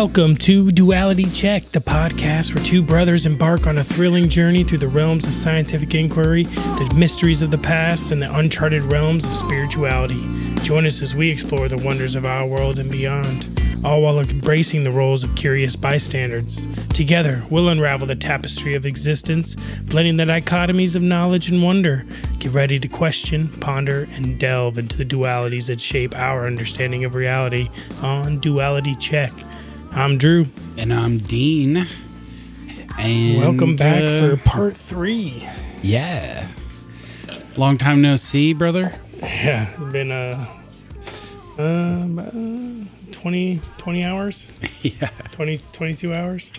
Welcome to Duality Check, the podcast where two brothers embark on a thrilling journey through the realms of scientific inquiry, the mysteries of the past, and the uncharted realms of spirituality. Join us as we explore the wonders of our world and beyond, all while embracing the roles of curious bystanders. Together, we'll unravel the tapestry of existence, blending the dichotomies of knowledge and wonder. Get ready to question, ponder, and delve into the dualities that shape our understanding of reality on Duality Check. I'm Drew. And I'm Dean. And welcome back for part 3. Yeah. Long time no see, brother. Yeah, it's been 20 hours? Yeah. 22 hours?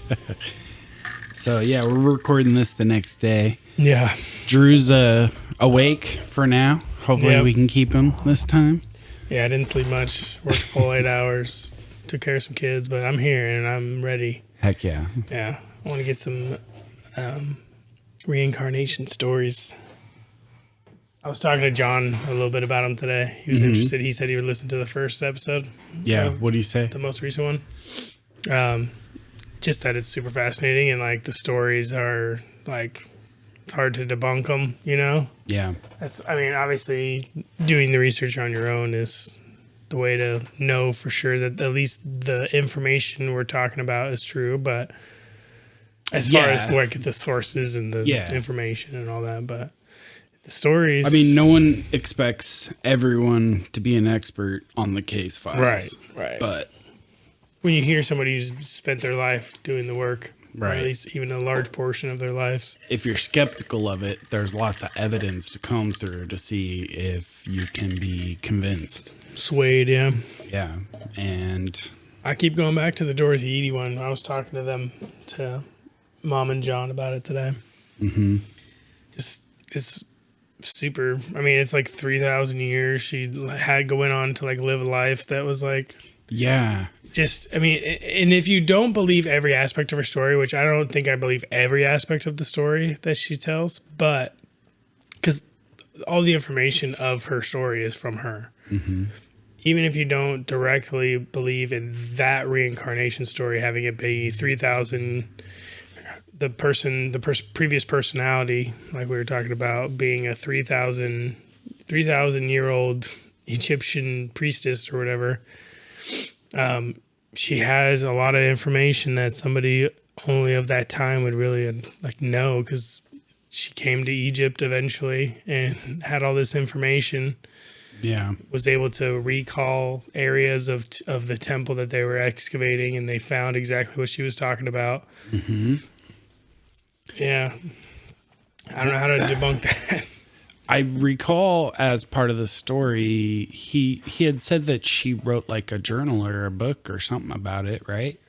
So, yeah, we're recording this the next day. Yeah. Drew's awake for now. Hopefully we can keep him this time. Yeah, I didn't sleep much. Worked full 8 hours. Took care of some kids, but I'm here and I'm ready. Heck yeah. Yeah. I want to get some reincarnation stories. I was talking to John a little bit about him today. He was interested. He said he would listen to the first episode. Yeah. What do you say? The most recent one. Just that it's super fascinating and like the stories are like, it's hard to debunk them, you know? Yeah. Obviously doing the research on your own is the way to know for sure that at least the information we're talking about is true. But as far as like the sources and the information and all that, but the stories. I mean, no one expects everyone to be an expert on the case files. Right. But when you hear somebody who's spent their life doing the work, or right, at least even a large portion of their lives. If you're skeptical of it, there's lots of evidence to comb through to see if you can be convinced. Swayed, yeah. Yeah, and I keep going back to the Dorothy Eady one. I was talking to Mom and John about it today. Mm-hmm. Just, it's super, it's like 3,000 years she had going on to like live a life that was like... Yeah. And if you don't believe every aspect of her story, which I don't think I believe every aspect of the story that she tells, but because all the information of her story is from her. Mm-hmm. Even if you don't directly believe in that reincarnation story, having it be 3,000, the previous personality, like we were talking about, being a 3,000 year old Egyptian priestess or whatever, she has a lot of information that somebody only of that time would really like know, because she came to Egypt eventually and had all this information. Yeah. Was able to recall areas of the temple that they were excavating, and they found exactly what she was talking about. Mm-hmm. Yeah. I don't know how to debunk that. I recall as part of the story, he had said that she wrote like a journal or a book or something about it, right?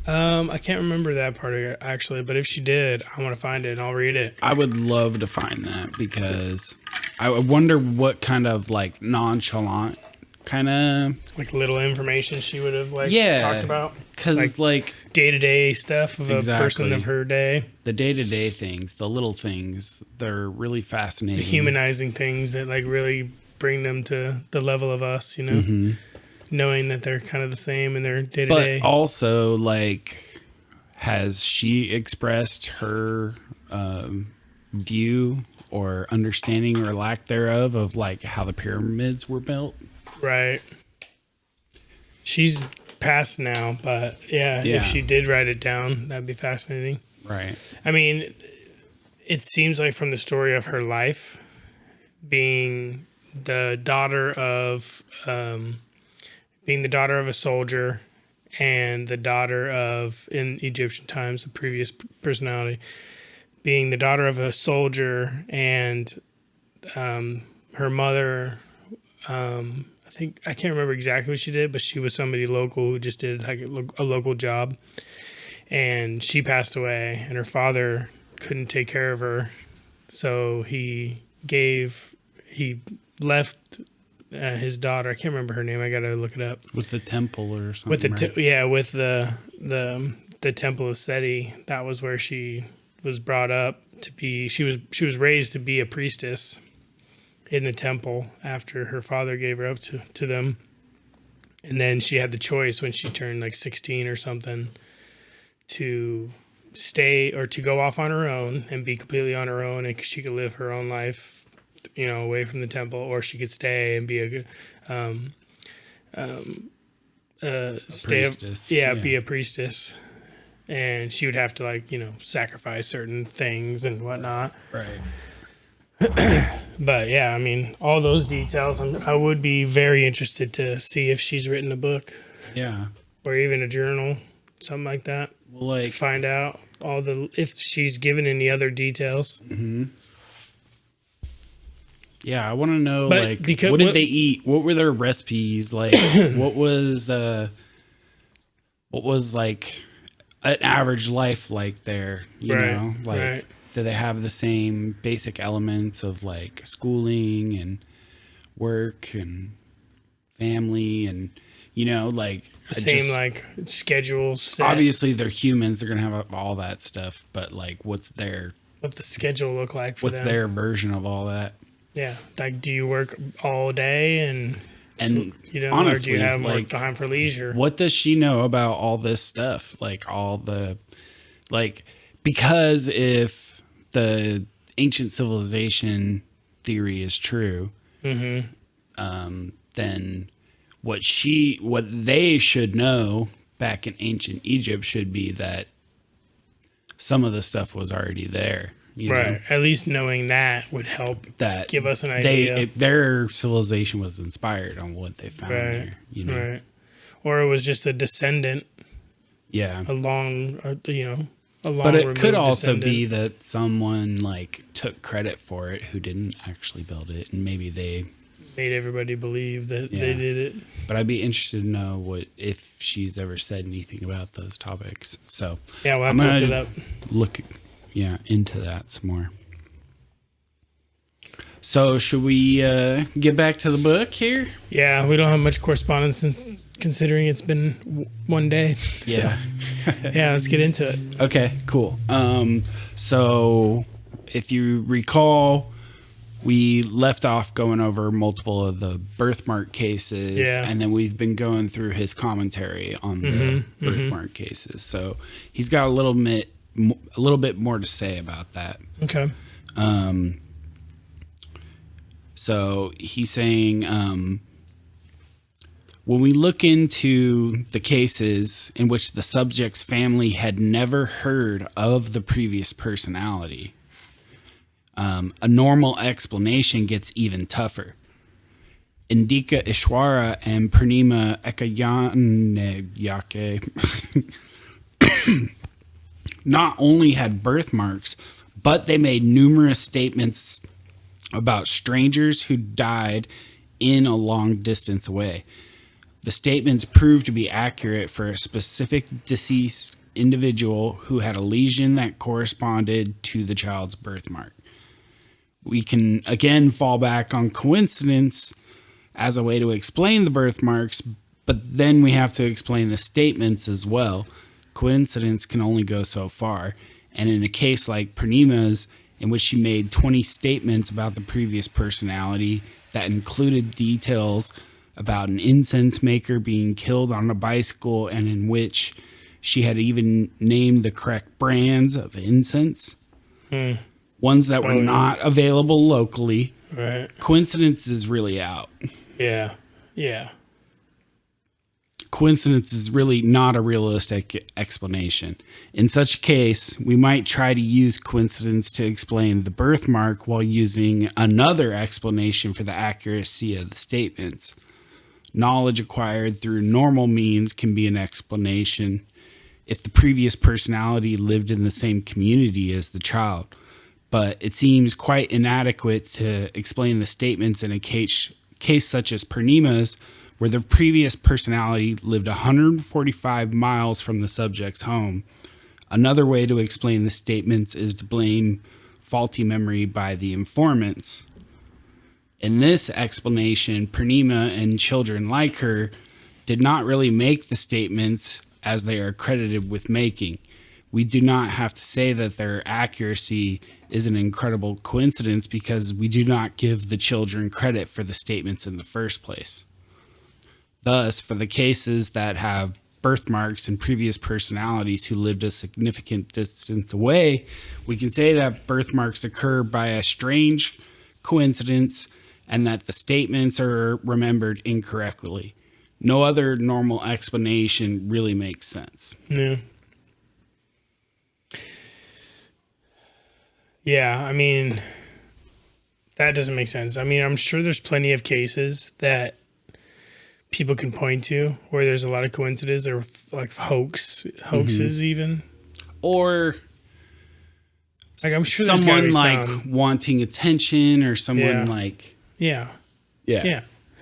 I can't remember that part of it, actually, but if she did, I want to find it and I'll read it. I would love to find that, because I wonder what kind of like nonchalant kind of like little information she would have talked about. Because like day-to-day stuff of a person of her day. The day-to-day things, the little things, they're really fascinating. The humanizing things that like really bring them to the level of us, you know? Mm-hmm. Knowing that they're kind of the same in their day-to-day. But also, like, has she expressed her view or understanding or lack thereof of, like, how the pyramids were built? Right. She's passed now, but if she did write it down, that'd be fascinating. Right. It seems like from the story of her life, being the daughter of... being the daughter of a soldier and the daughter of, in Egyptian times, the previous personality, being the daughter of a soldier and her mother, I can't remember exactly what she did, but she was somebody local who just did like a local job. And she passed away and her father couldn't take care of her. So he left his daughter, I can't remember her name, I gotta look it up. With the temple or something. With the temple of Seti. That was where she was brought up to be. She was raised to be a priestess in the temple after her father gave her up to them. And then she had the choice when she turned like 16 or something to stay or to go off on her own and be completely on her own, and she could live her own life, away from the temple, or she could stay and be a priestess. Be a priestess. And she would have to sacrifice certain things and whatnot. Right. But yeah, I mean, all those details, I would be very interested to see if she's written a book. Yeah. Or even a journal, something like that. Well, to find out if she's given any other details. Mm-hmm. Yeah, I want to know, what did they eat? What were their recipes? Like, what was like an average life like there? You know, like, right. Do they have the same basic elements of like schooling and work and family and, like same schedules set. Obviously they're humans. They're going to have all that stuff, but like, what the schedule look like for them? What's their version of all that? Yeah. Like, do you work all day and honestly, or do you have more time for leisure? What does she know about all this stuff? Like because if the ancient civilization theory is true, mm-hmm. Then what they should know back in ancient Egypt should be that some of the stuff was already there. Right. know? At least knowing that would help give us an idea. Their civilization was inspired on what they found there. Right. Or it was just a descendant. Yeah. A long but it could also be that someone took credit for it who didn't actually build it, and maybe they made everybody believe that they did it. But I'd be interested to know if she's ever said anything about those topics. So yeah, we'll have to look it up. Look into that some more. So should we get back to the book here? Yeah, we don't have much correspondence considering it's been one day. Yeah. Yeah, let's get into it. Okay, cool. So if you recall, we left off going over multiple of the Birthmark cases, and then we've been going through his commentary on the Birthmark cases. So he's got a little bit more to say about that. Okay. So he's saying, when we look into the cases in which the subject's family had never heard of the previous personality, a normal explanation gets even tougher. Indika Ishwara and Purnima Ekayanyake not only had birthmarks, but they made numerous statements about strangers who died in a long distance away. The statements proved to be accurate for a specific deceased individual who had a lesion that corresponded to the child's birthmark. We can again fall back on coincidence as a way to explain the birthmarks, but then we have to explain the statements as well. Coincidence can only go so far, and in a case like Purnima's, in which she made 20 statements about the previous personality that included details about an incense maker being killed on a bicycle, and in which she had even named the correct brands of incense, ones that were not available locally. Right. Coincidence is really out. Yeah. Coincidence is really not a realistic explanation. In such a case, we might try to use coincidence to explain the birthmark while using another explanation for the accuracy of the statements. Knowledge acquired through normal means can be an explanation if the previous personality lived in the same community as the child, but it seems quite inadequate to explain the statements in a case such as Purnima's, where the previous personality lived 145 miles from the subject's home. Another way to explain the statements is to blame faulty memory by the informants. In this explanation, Purnima and children like her did not really make the statements as they are credited with making. We do not have to say that their accuracy is an incredible coincidence because we do not give the children credit for the statements in the first place. Thus, for the cases that have birthmarks and previous personalities who lived a significant distance away, we can say that birthmarks occur by a strange coincidence and that the statements are remembered incorrectly. No other normal explanation really makes sense. Yeah. Yeah, I mean, that doesn't make sense. I mean, I'm sure there's plenty of cases that people can point to where there's a lot of coincidences or like hoaxes even. Or like I'm sure there's someone gotta be like wanting attention or someone like yeah.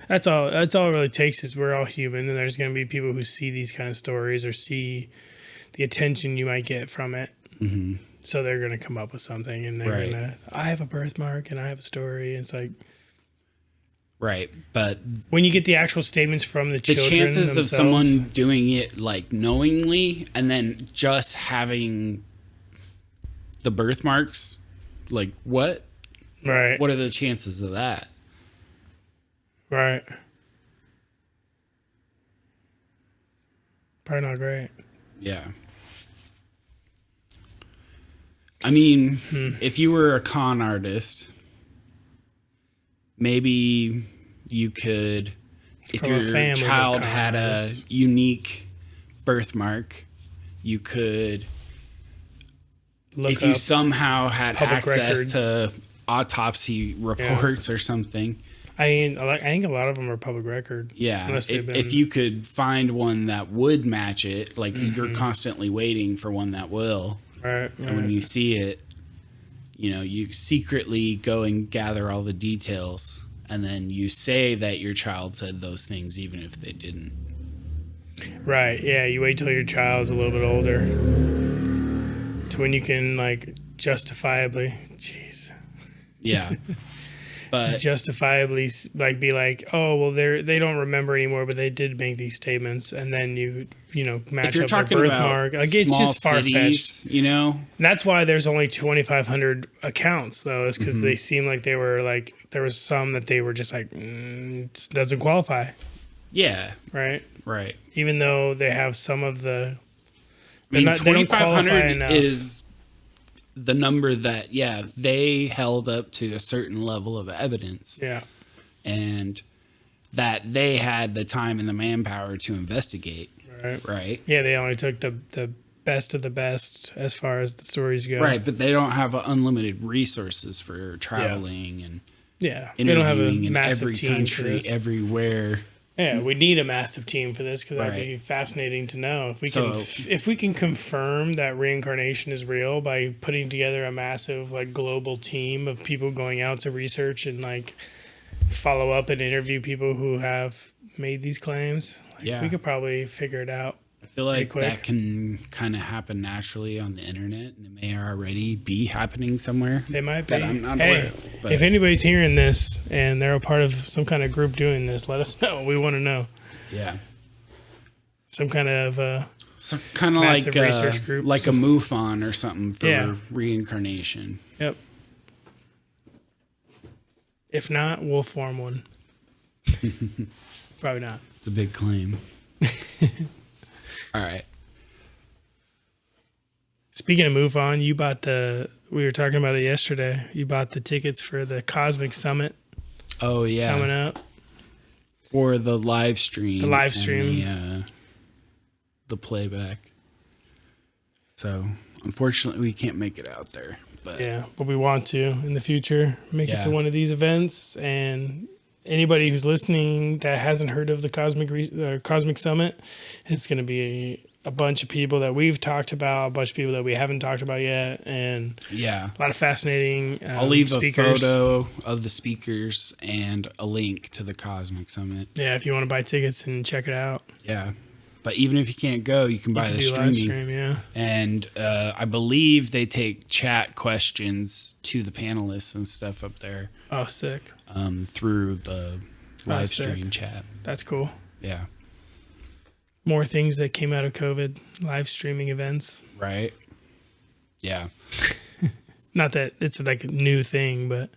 That's all it really takes is we're all human, and there's going to be people who see these kind of stories or see the attention you might get from it. Mm-hmm. So they're going to come up with something, and they're going to, I have a birthmark and I have a story. And it's like, right. But when you get the actual statements from the children, the chances themselves, of someone doing it like knowingly and then just having the birthmarks, like what? Right. What are the chances of that? Right. Probably not great. Yeah. I mean, if you were a con artist, maybe you could, if From a your family of child con had artists. a unique birthmark, you could, Look if you up somehow had public access record. to autopsy reports or something. I mean, I think a lot of them are public record. Yeah. Unless they've been, If you could find one that would match it, like you're constantly waiting for one that will. right. And when you see it, you know, you secretly go and gather all the details, and then you say that your child said those things, even if they didn't. Right. Yeah. You wait till your child's a little bit older to when you can like justifiably, jeez. Yeah. But justifiably like be like, oh well, they don't remember anymore, but they did make these statements, and then you match if you're up their talking birthmark. about Like it's small just far fetched. cities, you know, And that's why there's only 2,500 accounts though, is because they seem like they were like there was some that they were just like it doesn't qualify, yeah, right? right. Even though they have some of the, I mean, they don't qualify 2,500 enough. is the number that, they held up to a certain level of evidence. Yeah. And that they had the time and the manpower to investigate. Right. Yeah, they only took the best of the best as far as the stories go. Right, but they don't have unlimited resources for traveling and they don't have a interviewing in massive every team for country, this. everywhere. Yeah, we need a massive team for this because that'd Right. be fascinating to know So- if we can confirm that reincarnation is real by putting together a massive like global team of people going out to research and like follow up and interview people who have made these claims. Like, we could probably figure it out. I feel like quick. that can kind of happen naturally on the internet, and it may already be happening somewhere. They might be. That I'm not aware of, but- if anybody's hearing this and they're a part of some kind of group doing this, let us know. We want to know. Yeah. Some kind of So kind of massive like research group. like a MUFON or something for Yeah. reincarnation. Yep. If not, we'll form one. Probably not. It's a big claim. All right. Speaking of move on, we were talking about it yesterday. You bought the tickets for the Cosmic Summit Oh yeah. coming up. For the live stream. The live stream. And the playback. So unfortunately we can't make it out there. But Yeah, but we want to in the future make it to one of these events. And anybody who's listening that hasn't heard of the Cosmic Summit, it's going to be a bunch of people that we've talked about, a bunch of people that we haven't talked about yet, and yeah. a lot of fascinating I'll leave speakers. a photo of the speakers and a link to the Cosmic Summit. Yeah, if you want to buy tickets and check it out. Yeah. But even if you can't go, you can buy the streaming. Live stream, yeah. And I believe they take chat questions to the panelists and stuff up there. Oh, sick. Through the live sick. stream chat. That's cool. Yeah. More things that came out of COVID, live streaming events. Right. Yeah. Not that it's like a new thing, but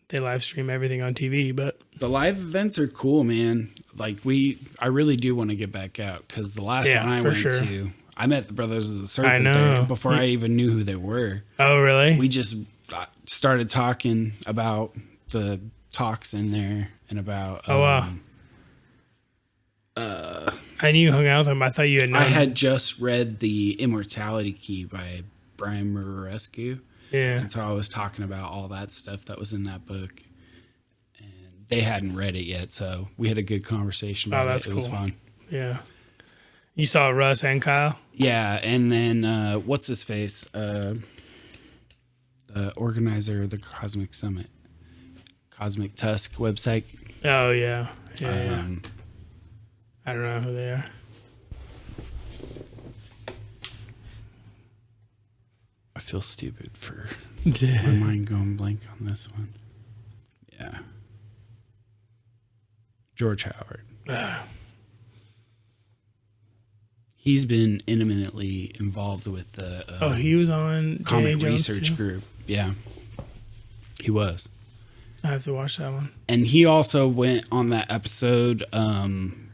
they live stream everything on TV. But The live events are cool, man. I really do want to get back out because the last Yeah, one I for went sure. to, I met the Brothers of the Serpent I know. there before I even knew who they were. Oh, really? We just started talking about the talks in there and about. Oh, wow. I knew you hung out with them. I thought you had known. I had just read The Immortality Key by Brian Murarescu. Yeah. And so I was talking about all that stuff that was in that book. And they hadn't read it yet, so we had a good conversation about that's it. It was cool. fun. Yeah. You saw Russ and Kyle? Yeah, and then what's his face? The organizer of the Cosmic Summit. Cosmic Tusk website. Oh, yeah. Yeah. I don't know who they are. I feel stupid for my mind going blank on this one. Yeah. George Howard. He's been intimately involved with the he was on Comic J.A. Jones Research too? Group. Yeah. He was. I have to watch that one. And he also went on that episode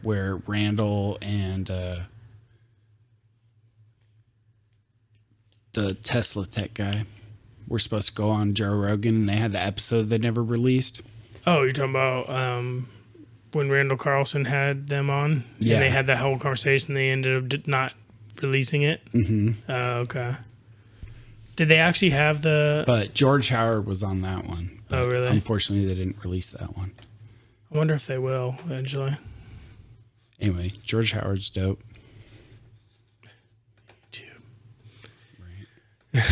where Randall and the Tesla tech guy were supposed to go on Joe Rogan, and they had the episode they never released. Oh, you're talking about when Randall Carlson had them on? Yeah. And they had that whole conversation. They ended up not releasing it? Mm-hmm. Oh, okay. Did they actually have the... But George Howard was on that one. Oh, really? Unfortunately, they didn't release that one. I wonder if they will eventually. Anyway, George Howard's dope. Dude. Right.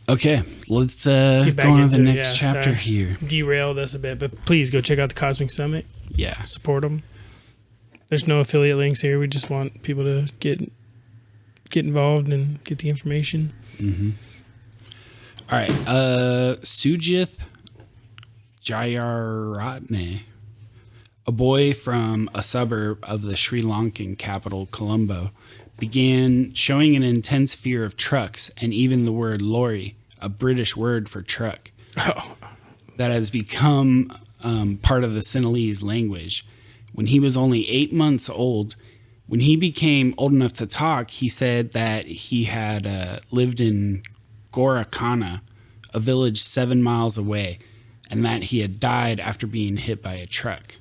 Okay, let's go back on to the into it, next yeah, chapter sorry. here. Derailed us a bit, but please go check out the Cosmic Summit. Yeah. Support them. There's no affiliate links here. We just want people to get involved and get the information. Mm-hmm. All right. Sujith Jayaratne, a boy from a suburb of the Sri Lankan capital, Colombo, began showing an intense fear of trucks and even the word lorry, a British word for truck, that has become part of the Sinhalese language. When he was only 8 months old, when he became old enough to talk, he said that he had lived in Gorakana, a village 7 miles away, and that he had died after being hit by a truck.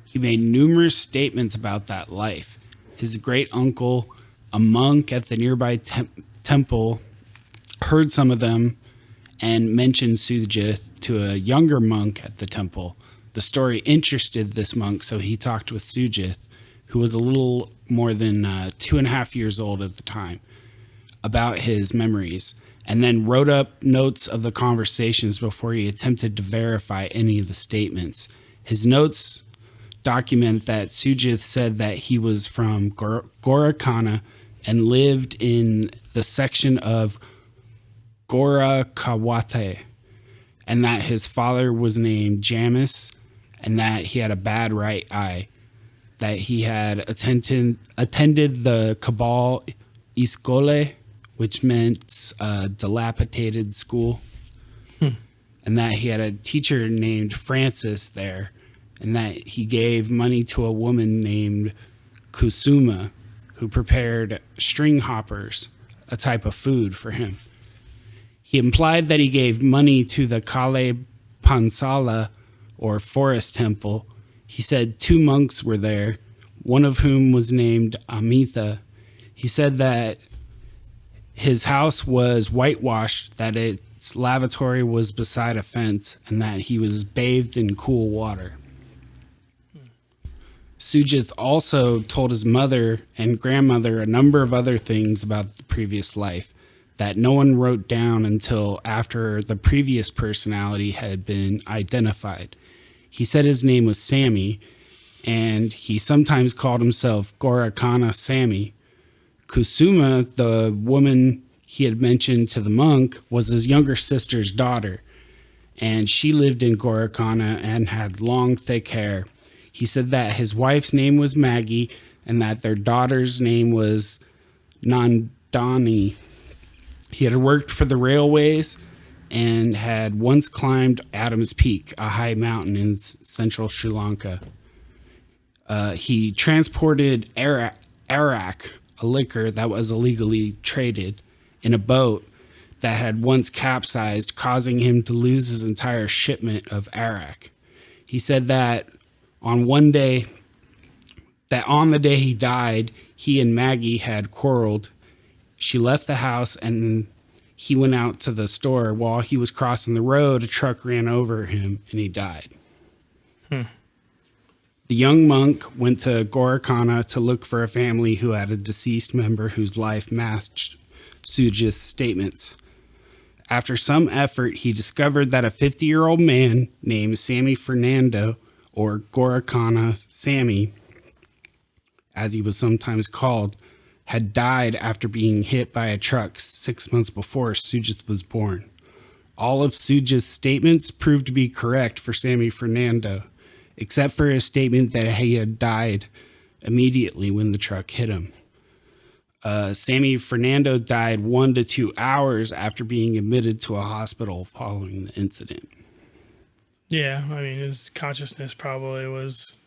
He made numerous statements about that life. His great uncle, a monk at the nearby temple, heard some of them and mentioned Sujith to a younger monk at the temple. The story interested this monk, so he talked with Sujith, who was a little more than 2.5 years old at the time, about his memories, and then wrote up notes of the conversations before he attempted to verify any of the statements. His notes document that Sujith said that he was from Gorakana and lived in the section of Gorakawate, and that his father was named Jamis, and that he had a bad right eye, that he had attended the Kabul Iskole, which meant dilapidated school, and that he had a teacher named Francis there, and that he gave money to a woman named Kusuma, who prepared string hoppers, a type of food for him. He implied that he gave money to the Kale Pansala, or forest temple. He said 2 monks were there, one of whom was named Amitha. He said that his house was whitewashed, that its lavatory was beside a fence, and that he was bathed in cool water. Sujith also told his mother and grandmother a number of other things about the previous life that no one wrote down until after the previous personality had been identified. He said his name was Sammy, and he sometimes called himself Gorakana Sammy. Kusuma, the woman he had mentioned to the monk, was his younger sister's daughter, and she lived in Gorakana and had long, thick hair. He said that his wife's name was Maggie and that their daughter's name was Nandani. He had worked for the railways and had once climbed Adams Peak, a high mountain in central Sri Lanka. He transported arak, a liquor that was illegally traded, in a boat that had once capsized, causing him to lose his entire shipment of arak. He said that on the day he died, he and Maggie had quarreled. She left the house and he went out to the store. While he was crossing the road, a truck ran over him and he died. The young monk went to Gorakana to look for a family who had a deceased member whose life matched Sujith's statements. After some effort, he discovered that a 50-year-old man named Sammy Fernando, or Gorakana Sammy, as he was sometimes called, had died after being hit by a truck 6 months before Sujith was born. All of Sujith's statements proved to be correct for Sammy Fernando, except for his statement that he had died immediately when the truck hit him. Sammy Fernando died 1 to 2 hours after being admitted to a hospital following the incident. Yeah, I mean, his consciousness probably was,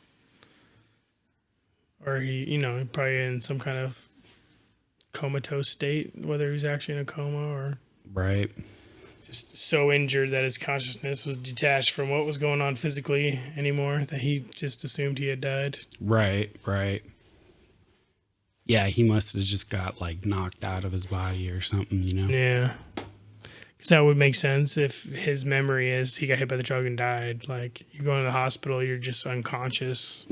or he probably in some kind of comatose state, whether he's actually in a coma or right, just so injured that his consciousness was detached from what was going on physically anymore, that he just assumed he had died. Right. Yeah, he must have just got like knocked out of his body or something, Yeah. Because that would make sense if his memory is he got hit by the truck and died. Like, you're going to the hospital, you're just unconscious,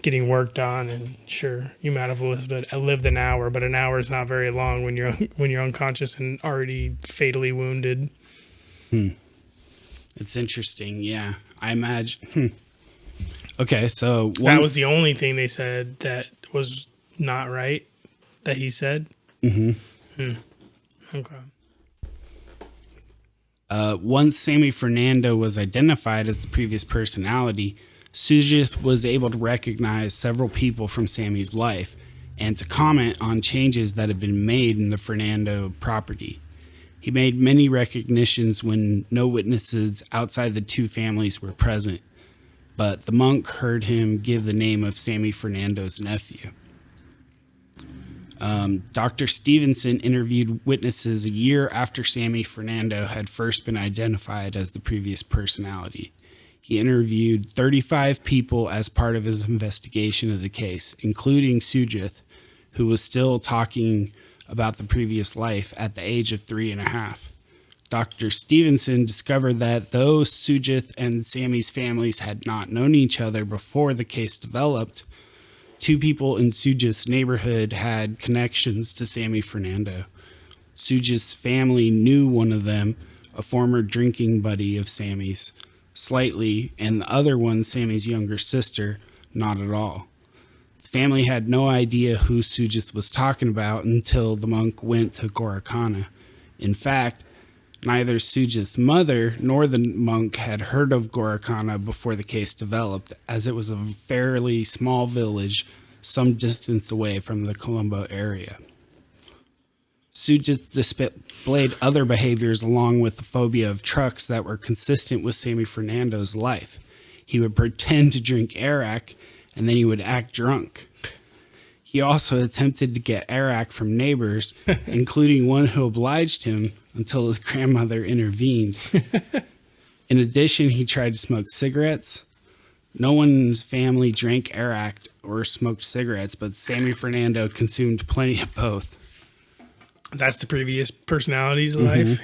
getting worked on, and sure, you might have lived an hour, but an hour is not very long when you're unconscious and already fatally wounded. It's interesting, yeah. I imagine. Okay, so that was the only thing they said that was not right that he said. Okay. Once Sammy Fernando was identified as the previous personality, Sujith was able to recognize several people from Sammy's life and to comment on changes that had been made in the Fernando property. He made many recognitions when no witnesses outside the two families were present, but the monk heard him give the name of Sammy Fernando's nephew. Dr. Stevenson interviewed witnesses a year after Sammy Fernando had first been identified as the previous personality. He interviewed 35 people as part of his investigation of the case, including Sujith, who was still talking about the previous life at the age of 3.5. Dr. Stevenson discovered that though Sujith and Sammy's families had not known each other before the case developed, 2 people in Sujith's neighborhood had connections to Sammy Fernando. Sujith's family knew one of them, a former drinking buddy of Sammy's, slightly, and the other one, Sammy's younger sister, not at all. The family had no idea who Sujith was talking about until the monk went to Gorakana. In fact, neither Sujith's mother nor the monk had heard of Gorakana before the case developed, as it was a fairly small village some distance away from the Colombo area. Sujith displayed other behaviors along with the phobia of trucks that were consistent with Sammy Fernando's life. He would pretend to drink arak, and then he would act drunk. He also attempted to get arak from neighbors, including one who obliged him until his grandmother intervened. In addition, he tried to smoke cigarettes. No one in his family drank arak or smoked cigarettes, but Sammy Fernando consumed plenty of both. That's the previous personality's life?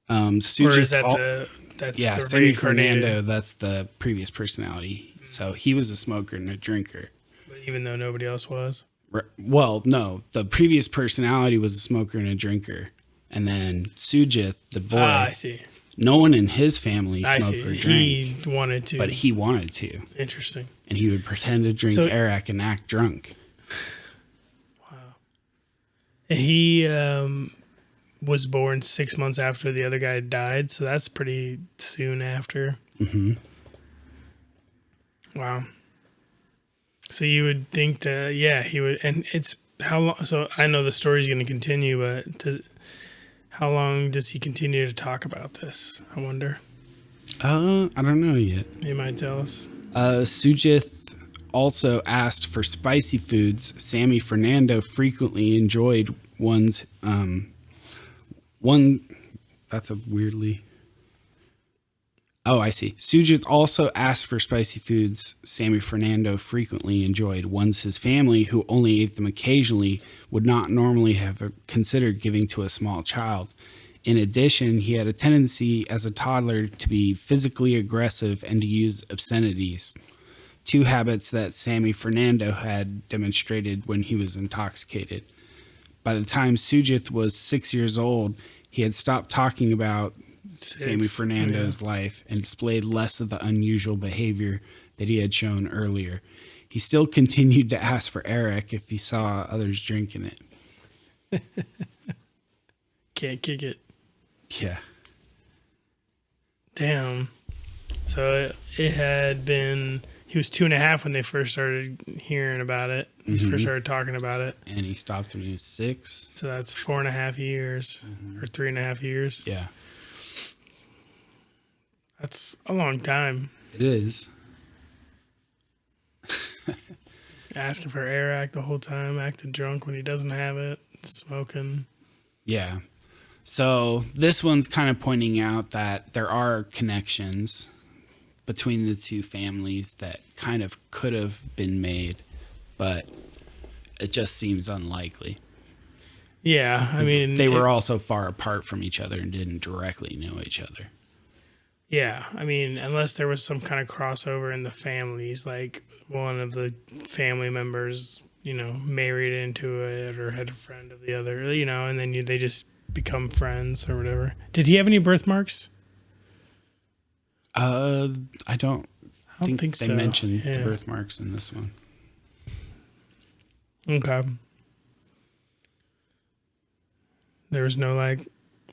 Sujith, or is that that's the Sammy Fernando, that's the previous personality. So he was a smoker and a drinker. But even though nobody else was? Well, no, the previous personality was a smoker and a drinker. And then Sujith, the boy, I see. No one in his family smoked or drank. He wanted to. But he wanted to. Interesting. And he would pretend to drink arak and act drunk. Wow. He was born 6 months after the other guy died, so that's pretty soon after. Wow. So you would think that, he would, and it's how long, so I know the story's going to continue, but how long does he continue to talk about this? I wonder. I don't know yet. You might tell us. Sujith also asked for spicy foods, Sammy Fernando frequently enjoyed one's one. That's a weirdly. Oh, I see. Sujith also asked for spicy foods Sammy Fernando frequently enjoyed, ones his family, who only ate them occasionally, would not normally have considered giving to a small child. In addition, he had a tendency as a toddler to be physically aggressive and to use obscenities, two habits that Sammy Fernando had demonstrated when he was intoxicated. By the time Sujith was 6 years old, he had stopped talking about Sammy Fernando's life and displayed less of the unusual behavior that he had shown earlier. He still continued to ask for Eric if he saw others drinking it. Can't kick it. Yeah. Damn. So it had been, he was 2.5 when they first started hearing about it. First started talking about it. And he stopped when he was 6. So that's 4.5 years or 3.5 years. Yeah. That's a long time. It is. Asking for Eric the whole time, acting drunk when he doesn't have it, smoking. Yeah. So this one's kind of pointing out that there are connections between the two families that kind of could have been made, but it just seems unlikely. Yeah, I mean, they were also far apart from each other and didn't directly know each other. Yeah, I mean, unless there was some kind of crossover in the families, like one of the family members, married into it or had a friend of the other, and then they just become friends or whatever. Did he have any birthmarks? I don't think they so. mentioned birthmarks in this one. Okay. There was no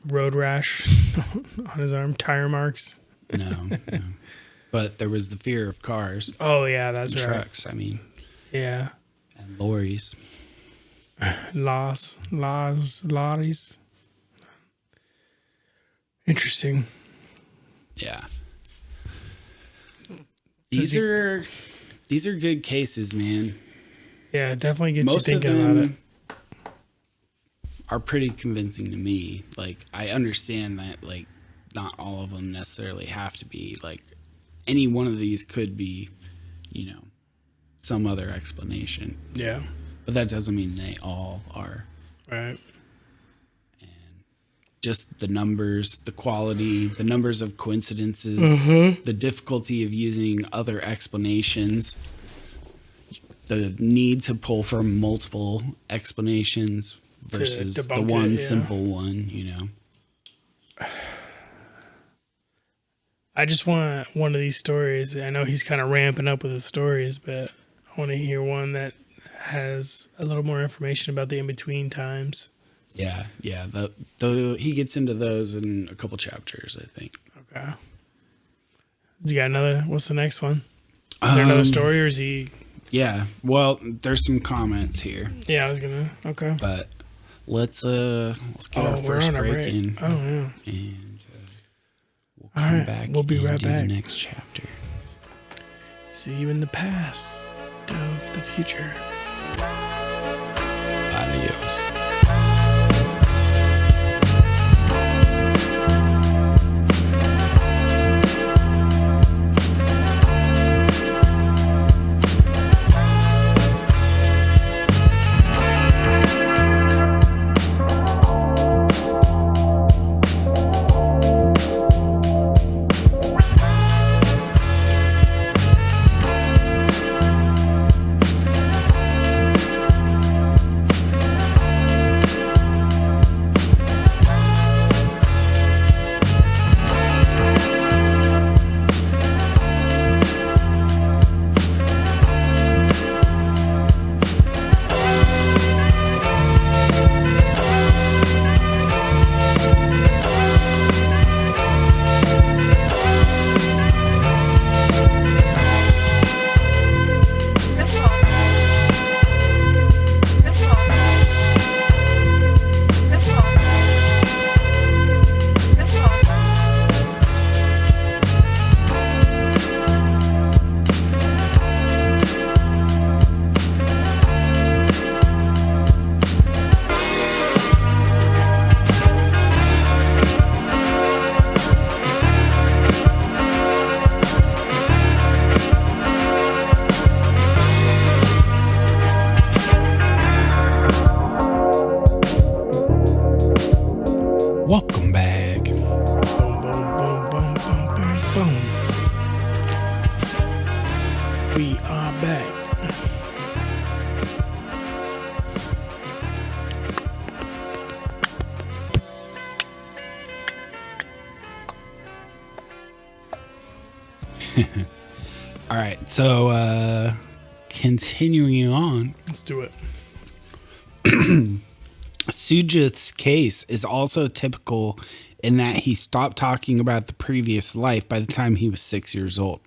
road rash on his arm, tire marks. No. But there was the fear of cars. Oh yeah, that's right. Trucks, I mean. Yeah. And lorries. Lorries. Interesting. Yeah. These are good cases, man. Yeah, it definitely gets Most you thinking about it. Are pretty convincing to me. I understand that not all of them necessarily have to be any one of these could be, some other explanation. Yeah. But that doesn't mean they all are. Right. And just the numbers, the quality, the numbers of coincidences, the difficulty of using other explanations, the need to pull from multiple explanations versus the one simple one, I just want one of these stories. I know he's kind of ramping up with his stories, but I want to hear one that has a little more information about the in-between times. Yeah. He gets into those in a couple chapters, I think. Okay. Has he got another? What's the next one? Is there another story, or is he? Yeah. Well, there's some comments here. Yeah, I was gonna. Okay. But let's get our first break in. Oh yeah. And we'll come back. We'll be right back. The next chapter. See you in the past of the future. Adios. All right, so continuing on. Let's do it. Sujith's case is also typical in that he stopped talking about the previous life by the time he was 6 years old.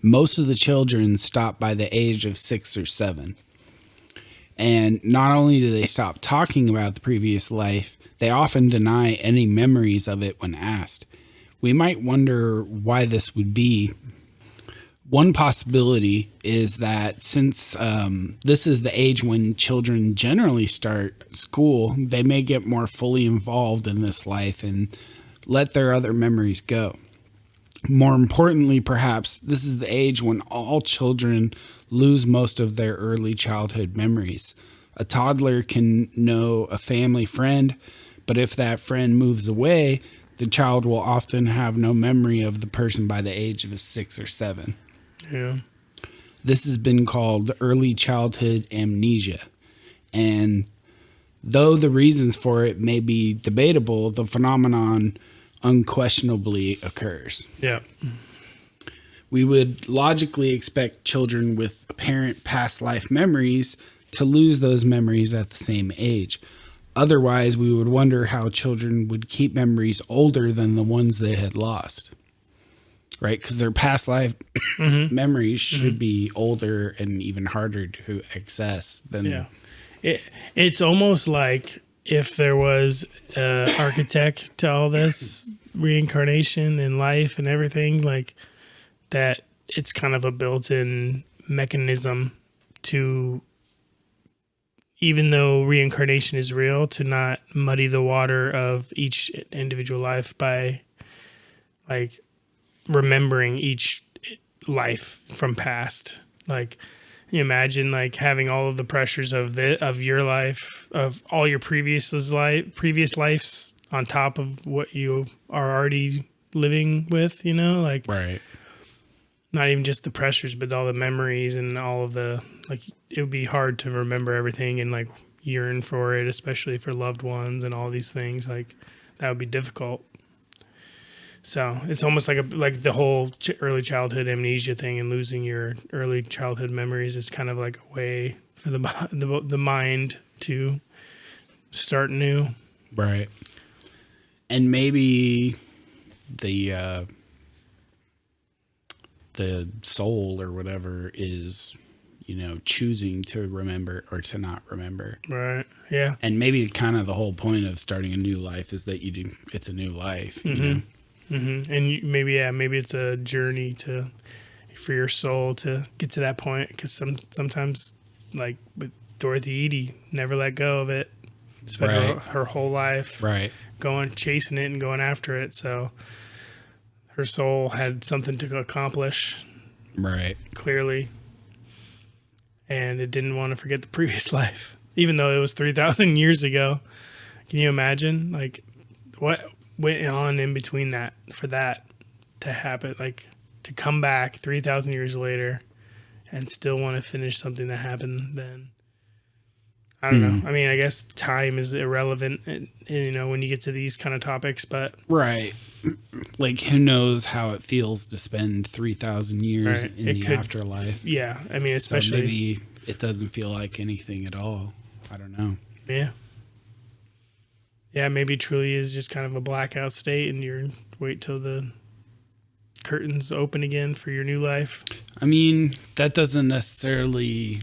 Most of the children stop by the age of 6 or 7. And not only do they stop talking about the previous life, they often deny any memories of it when asked. We might wonder why this would be. One possibility is that since this is the age when children generally start school, they may get more fully involved in this life and let their other memories go. More importantly, perhaps, this is the age when all children lose most of their early childhood memories. A toddler can know a family friend, but if that friend moves away, the child will often have no memory of the person by the age of 6 or 7. Yeah. This has been called early childhood amnesia. And though the reasons for it may be debatable, the phenomenon unquestionably occurs. Yeah. We would logically expect children with apparent past life memories to lose those memories at the same age. Otherwise, we would wonder how children would keep memories older than the ones they had lost. Right? Because their past life memories should be older and even harder to access than... Yeah. It's almost like if there was an architect to all this reincarnation and life and everything, like that, it's kind of a built-in mechanism to, even though reincarnation is real, to not muddy the water of each individual life by like remembering each life from past. Like, you imagine like having all of the pressures of your life, of all your previous lives on top of what you are already living with, you know, like Right. not even just the pressures, but all the memories and all of the, like, it would be hard to remember everything and like yearn for it, especially for loved ones and all these things. Like that would be difficult. So it's almost like the whole early childhood amnesia thing and losing your early childhood memories is kind of like a way for the mind to start new. Right. And maybe the soul or whatever is, you know, choosing to remember or to not remember. Right. Yeah. And maybe kind of the whole point of starting a new life is that it's a new life. You know? Mm-hmm. And maybe it's a journey for your soul to get to that point, because sometimes, like with Dorothy Eady, never let go of it. Spent her whole life chasing it and going after it. So her soul had something to accomplish, clearly, and it didn't want to forget the previous life, even though it was 3,000 years ago. Can you imagine, like, what went on in between that for that to happen, like to come back 3,000 years later and still want to finish something that happened then? I don't know. I mean, I guess time is irrelevant, you know, when you get to these kind of topics, but like, who knows how it feels to spend 3,000 years in the afterlife? Yeah, I mean, especially so maybe it doesn't feel like anything at all. I don't know. Yeah, maybe truly is just kind of a blackout state, and you wait till the curtains open again for your new life. I mean, that doesn't necessarily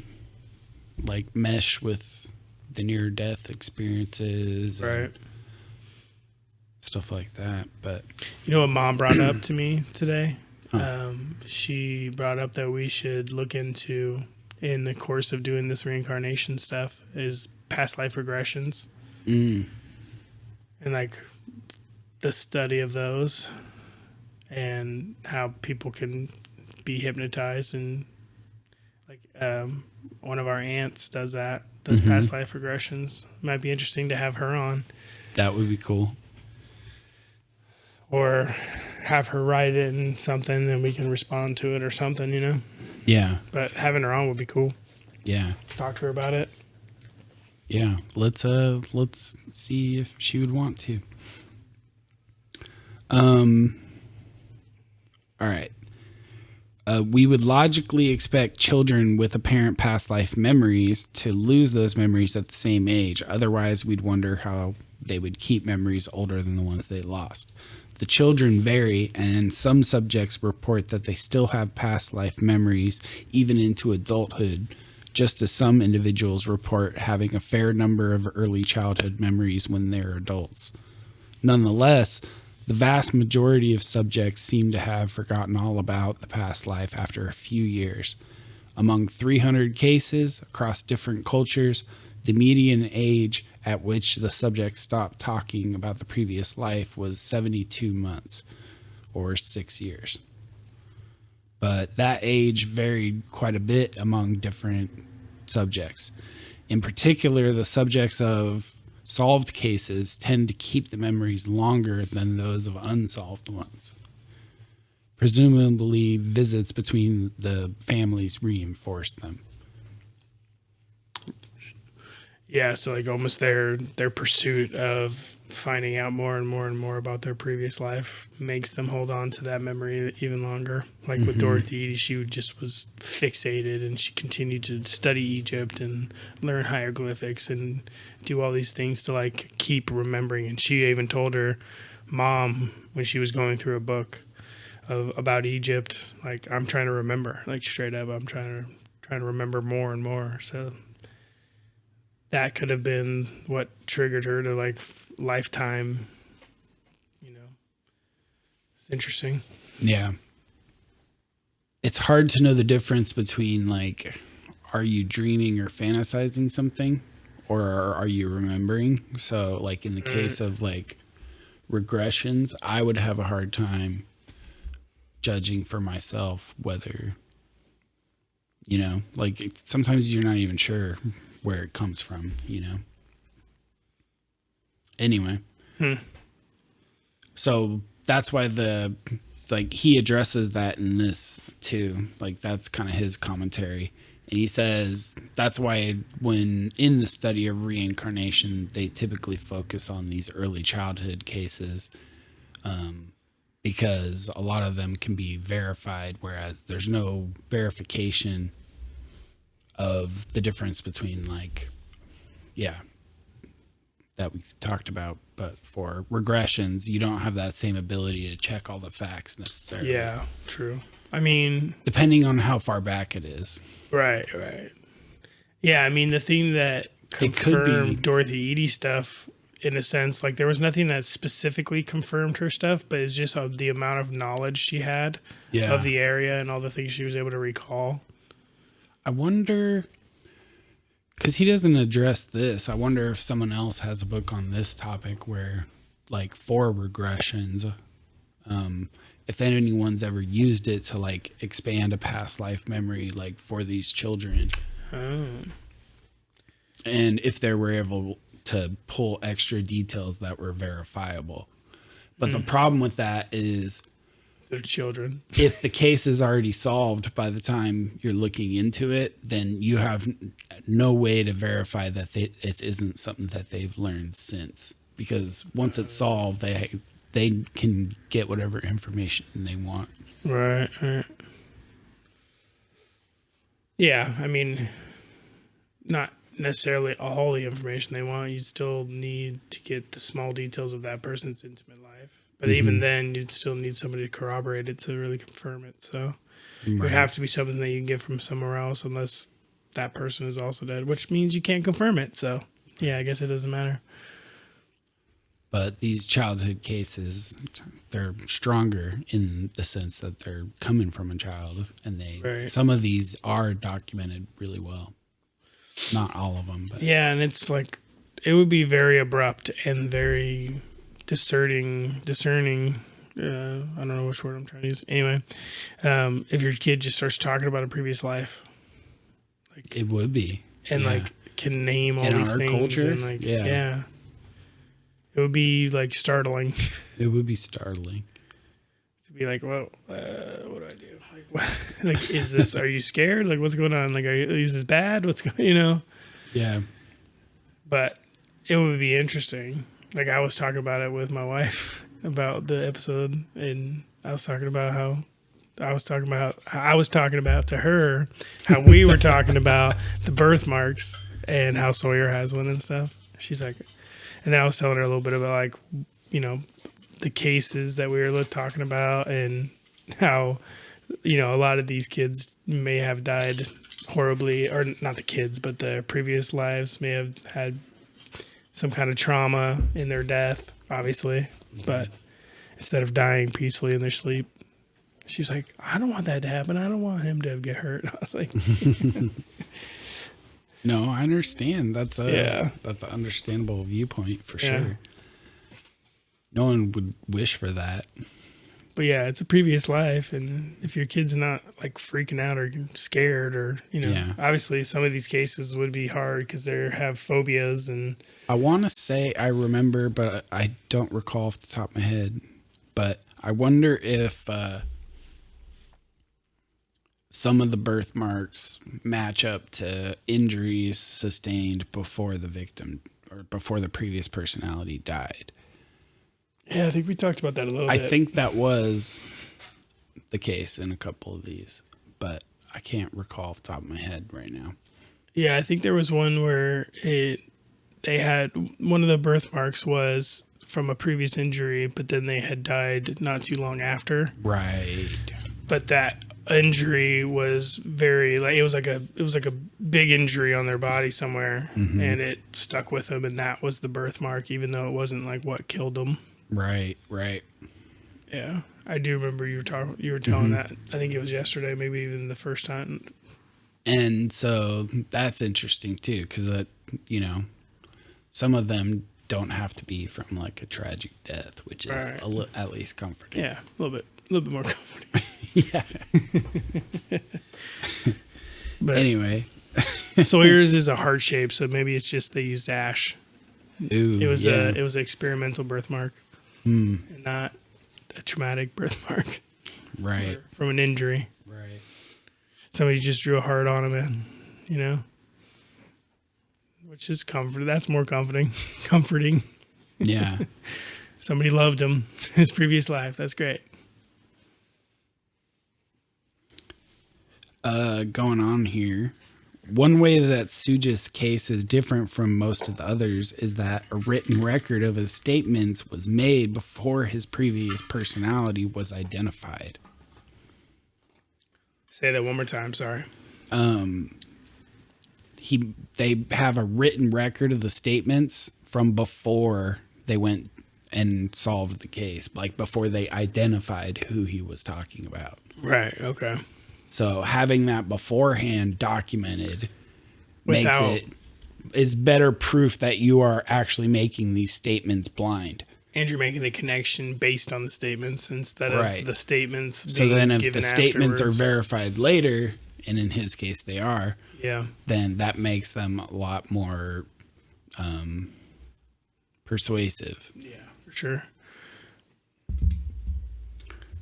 like mesh with the near-death experiences, and stuff like that. But you know what Mom brought up to me today? She brought up that we should look into, in the course of doing this reincarnation stuff, is past life regressions. And like the study of those and how people can be hypnotized, and like one of our aunts does past life regressions. Might be interesting to have her on. That would be cool. Or have her write it in something and we can respond to it or something, you know? Yeah. But having her on would be cool. Yeah. Talk to her about it. Yeah. Let's see if she would want to. All right. We would logically expect children with apparent past life memories to lose those memories at the same age. Otherwise, we'd wonder how they would keep memories older than the ones they lost. The children vary, and some subjects report that they still have past life memories even into adulthood, just as some individuals report having a fair number of early childhood memories when they're adults. Nonetheless, the vast majority of subjects seem to have forgotten all about the past life after a few years. Among 300 cases across different cultures, the median age at which the subjects stopped talking about the previous life was 72 months, or 6 years. But that age varied quite a bit among different subjects. In particular, the subjects of solved cases tend to keep the memories longer than those of unsolved ones. Presumably, visits between the families reinforced them. Yeah, so like almost their pursuit of finding out more and more and more about their previous life makes them hold on to that memory even longer. Like with Dorothy Eady, she just was fixated, and she continued to study Egypt and learn hieroglyphics and do all these things to like keep remembering. And she even told her mom when she was going through a book about Egypt, like, I'm trying to remember, like straight up, I'm trying to remember more and more. So that could have been what triggered her to like lifetime, you know. It's interesting. Yeah. It's hard to know the difference between like, are you dreaming or fantasizing something, or are you remembering? So like in the case of like regressions, I would have a hard time judging for myself whether, you know, like sometimes you're not even sure where it comes from, you know. Anyway. So that's why he addresses that in this too. Like that's kind of his commentary. And he says that's why when in the study of reincarnation, they typically focus on these early childhood cases, because a lot of them can be verified, whereas there's no verification of the difference between like, that we talked about. But for regressions, you don't have that same ability to check all the facts necessarily. Yeah, true. I mean, depending on how far back it is. Right. Yeah, I mean, the thing that confirmed Dorothy Eady stuff, in a sense, like there was nothing that specifically confirmed her stuff, but it's just the amount of knowledge she had of the area and all the things she was able to recall. I wonder, because he doesn't address this, I wonder if someone else has a book on this topic where, like, for regressions, if anyone's ever used it to, like, expand a past life memory, like, for these children. Oh. And if they were able to pull extra details that were verifiable. But the problem with that is, they're children. If the case is already solved by the time you're looking into it, then you have no way to verify that it isn't something that they've learned since. Because once it's solved, they can get whatever information they want. Right. Yeah, I mean, not necessarily all the information they want. You still need to get the small details of that person's intimate life. But even then, you'd still need somebody to corroborate it to really confirm it. So it would have to be something that you can get from somewhere else, unless that person is also dead, which means you can't confirm it. So, yeah, I guess it doesn't matter. But these childhood cases, they're stronger in the sense that they're coming from a child, and some of these are documented really well. Not all of them, but yeah, and it's like it would be very abrupt and very discerning. I don't know which word I'm trying to use. Anyway, if your kid just starts talking about a previous life, like it would be, and like can name all these things, culture, and like it would be like startling. It would be startling. to be like, well, what do I do? Like, what, like, is this? Are you scared? Like, what's going on? Like, is this bad? What's going? Yeah. But it would be interesting. Like, I was talking about it with my wife about the episode, and I was talking about how I was talking about to her how we were talking about the birthmarks and how Sawyer has one and stuff. She's like, and then I was telling her a little bit about, like, the cases that we were talking about and how, a lot of these kids may have died horribly, or not the kids, but the previous lives may have had some kind of trauma in their death, obviously, but instead of dying peacefully in their sleep, she was like, I don't want that to happen. I don't want him to get hurt. I was like, no, I understand. That's an understandable viewpoint for sure. No one would wish for that. But yeah, it's a previous life, and if your kid's not like freaking out or scared, or obviously some of these cases would be hard because they have phobias. And I want to say I remember, but I don't recall off the top of my head. But I wonder if some of the birthmarks match up to injuries sustained before the victim or before the previous personality died. Yeah, I think we talked about that a little bit. I think that was the case in a couple of these, but I can't recall off the top of my head right now. Yeah, I think there was one where they had one of the birthmarks was from a previous injury, but then they had died not too long after. Right. But that injury was very it was like a big injury on their body somewhere, and it stuck with them, and that was the birthmark, even though it wasn't like what killed them. Right. Yeah, I do remember you were telling that. I think it was yesterday, maybe even the first time. And so that's interesting too, because some of them don't have to be from like a tragic death, which is at least comforting. Yeah, a little bit more comforting. Yeah. But anyway, Sawyer's is a heart shape, so maybe it's just they used ash. Ooh, it was an experimental birthmark, and not a traumatic birthmark. Right. From an injury. Right. Somebody just drew a heart on him, which is comforting. That's more comforting. Yeah. Somebody loved him in his previous life. That's great. Going on here. One way that Sujith's case is different from most of the others is that a written record of his statements was made before his previous personality was identified. Say that one more time, sorry. They have a written record of the statements from before they went and solved the case, like before they identified who he was talking about. Right, okay. So having that beforehand documented is better proof that you are actually making these statements blind. And you're making the connection based on the statements instead of the statements being so then if given the statements afterwards. are verified later, and in his case they are, yeah, then that makes them a lot more persuasive. Yeah, for sure.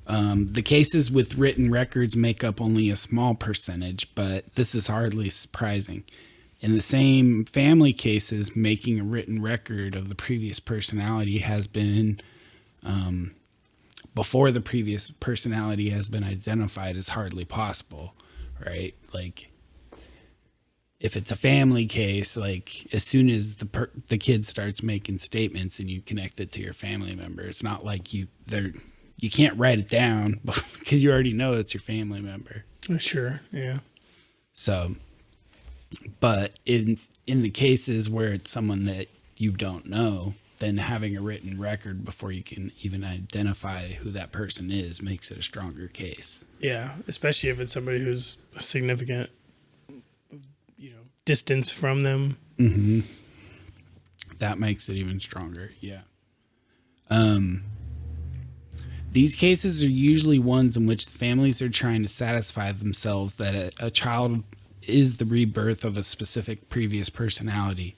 The cases with written records make up only a small percentage, but this is hardly surprising. In the same family cases, making a written record of the previous personality has been, before the previous personality has been identified, is hardly possible, right? Like, if it's a family case, like as soon as the kid starts making statements and you connect it to your family member, it's not like you can't write it down because you already know it's your family member. Sure, yeah. So, but in the cases where it's someone that you don't know, then having a written record before you can even identify who that person is makes it a stronger case. Yeah, especially if it's somebody who's a significant, distance from them. Mm-hmm. That makes it even stronger, yeah. These cases are usually ones in which the families are trying to satisfy themselves that a child is the rebirth of a specific previous personality,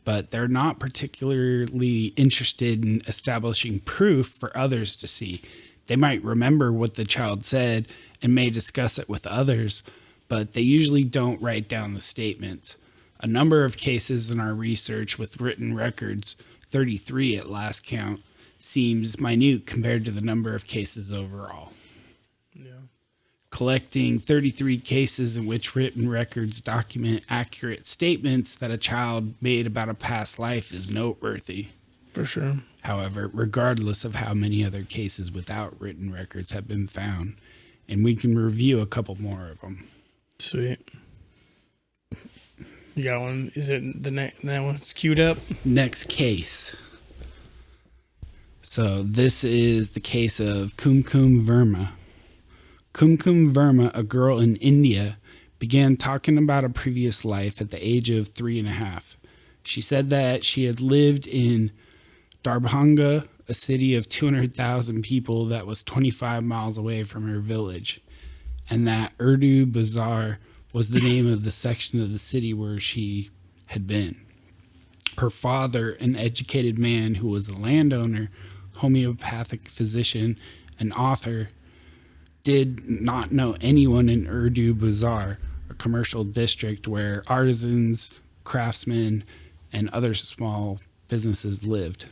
but they're not particularly interested in establishing proof for others to see. They might remember what the child said and may discuss it with others, but they usually don't write down the statements. A number of cases in our research with written records, 33 at last count, seems minute compared to the number of cases overall. Yeah. Collecting 33 cases in which written records document accurate statements that a child made about a past life is noteworthy. For sure. However, regardless of how many other cases without written records have been found, and we can review a couple more of them. Sweet. You got one? Is it that one's queued up? Next case. So this is the case of Kumkum Verma. Kumkum Verma, a girl in India, began talking about a previous life at the age of 3.5. She said that she had lived in Darbhanga, a city of 200,000 people that was 25 miles away from her village, and that Urdu Bazaar was the name of the section of the city where she had been. Her father, an educated man who was a landowner, homeopathic physician, and author, did not know anyone in Urdu Bazaar, a commercial district where artisans, craftsmen, and other small businesses lived.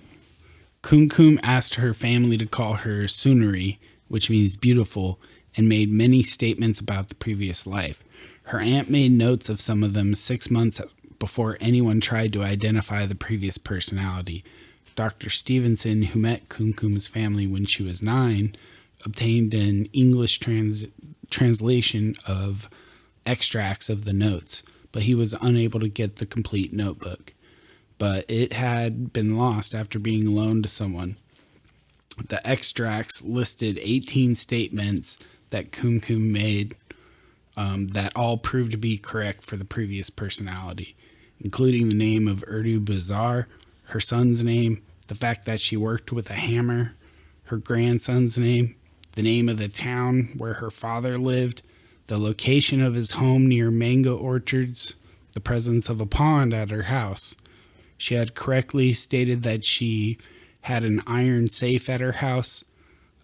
Kumkum asked her family to call her Sunari, which means beautiful, and made many statements about the previous life. Her aunt made notes of some of them 6 months before anyone tried to identify the previous personality. Dr. Stevenson, who met Kumkum's family when she was 9, obtained an English translation of extracts of the notes, but he was unable to get the complete notebook. But it had been lost after being loaned to someone. The extracts listed 18 statements that Kumkum made that all proved to be correct for the previous personality, including the name of Urdu Bazaar, her son's name, the fact that she worked with a hammer, her grandson's name, the name of the town where her father lived, the location of his home near mango orchards, the presence of a pond at her house. She had correctly stated that she had an iron safe at her house,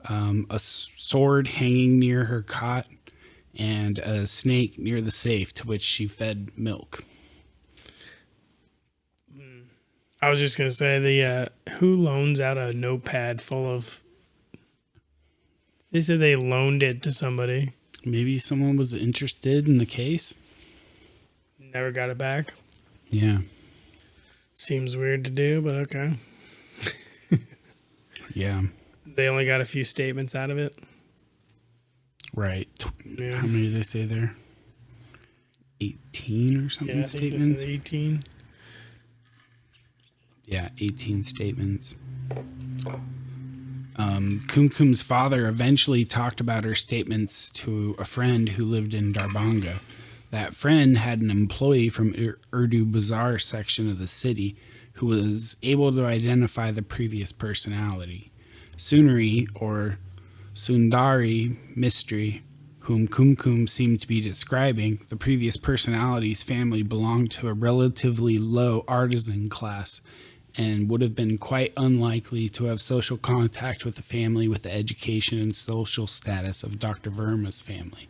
a sword hanging near her cot, and a snake near the safe to which she fed milk. I was just going to say, who loans out a notepad full of... They said they loaned it to somebody. Maybe someone was interested in the case. Never got it back. Yeah. Seems weird to do, but okay. Yeah. They only got a few statements out of it. Right. Yeah. How many did they say there? 18 or something statements? 18. Yeah, 18 statements. Kumkum's father eventually talked about her statements to a friend who lived in Darbhanga. That friend had an employee from Urdu Bazaar section of the city who was able to identify the previous personality. Sunari, or Sundari Mystery, whom Kumkum seemed to be describing, the previous personality's family belonged to a relatively low artisan class and would have been quite unlikely to have social contact with the family with the education and social status of Dr. Verma's family.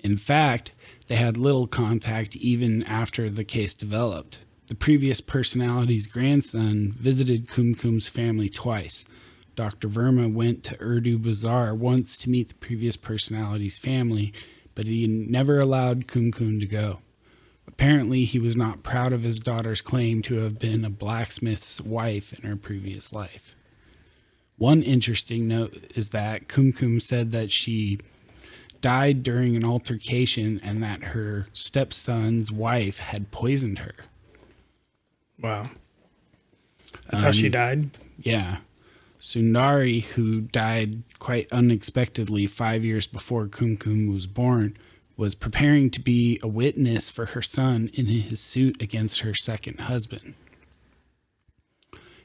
In fact, they had little contact even after the case developed. The previous personality's grandson visited Kumkum's family twice. Dr. Verma went to Urdu Bazaar once to meet the previous personality's family, but he never allowed Kumkum to go. Apparently, he was not proud of his daughter's claim to have been a blacksmith's wife in her previous life. One interesting note is that Kumkum said that she died during an altercation and that her stepson's wife had poisoned her. Wow. That's how she died? Yeah. Sundari, who died quite unexpectedly 5 years before Kumkum was born, was preparing to be a witness for her son in his suit against her second husband,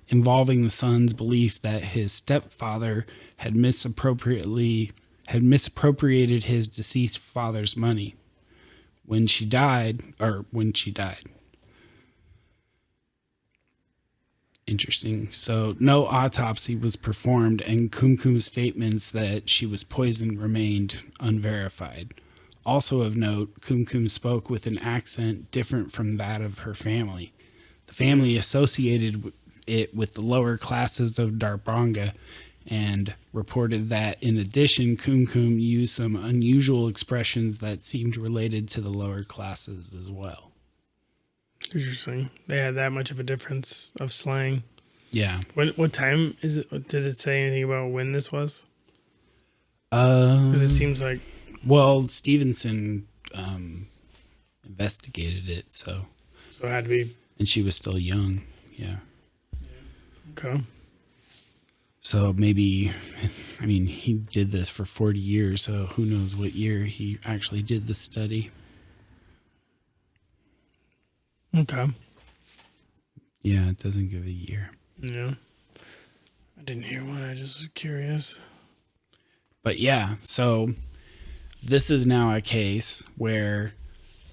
involving the son's belief that his stepfather had misappropriated his deceased father's money. When she died, Interesting. So no autopsy was performed, and Kumkum's statements that she was poisoned remained unverified. Also of note, Kumkum spoke with an accent different from that of her family. The family associated it with the lower classes of Darbanga and reported that in addition, Kumkum used some unusual expressions that seemed related to the lower classes as well. Interesting. They had that much of a difference of slang. Yeah. What time is it? Did it say anything about when this was? Because it seems like... Well, Stevenson investigated it, so it had to be... And she was still young, yeah. Okay. So maybe, I mean, he did this for 40 years, so who knows what year he actually did the study. Okay. Yeah, it doesn't give a year. Yeah. I didn't hear one. I just was curious. But yeah, so this is now a case where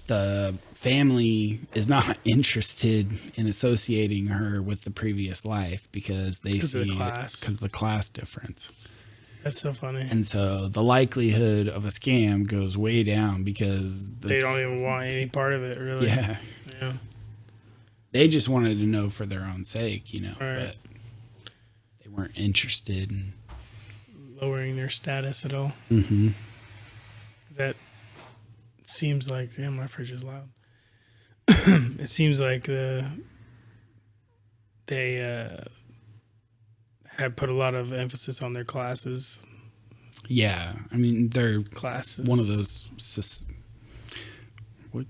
the family is not interested in associating her with the previous life because they see because of the class difference. That's so funny. And so the likelihood of a scam goes way down because they don't even want any part of it, really. Yeah. Yeah. They just wanted to know for their own sake, you know, right. But they weren't interested in lowering their status at all. Mm-hmm. That seems like, damn, my fridge is loud. It seems like they have put a lot of emphasis on their classes. Yeah, I mean, they're classes. One of those. What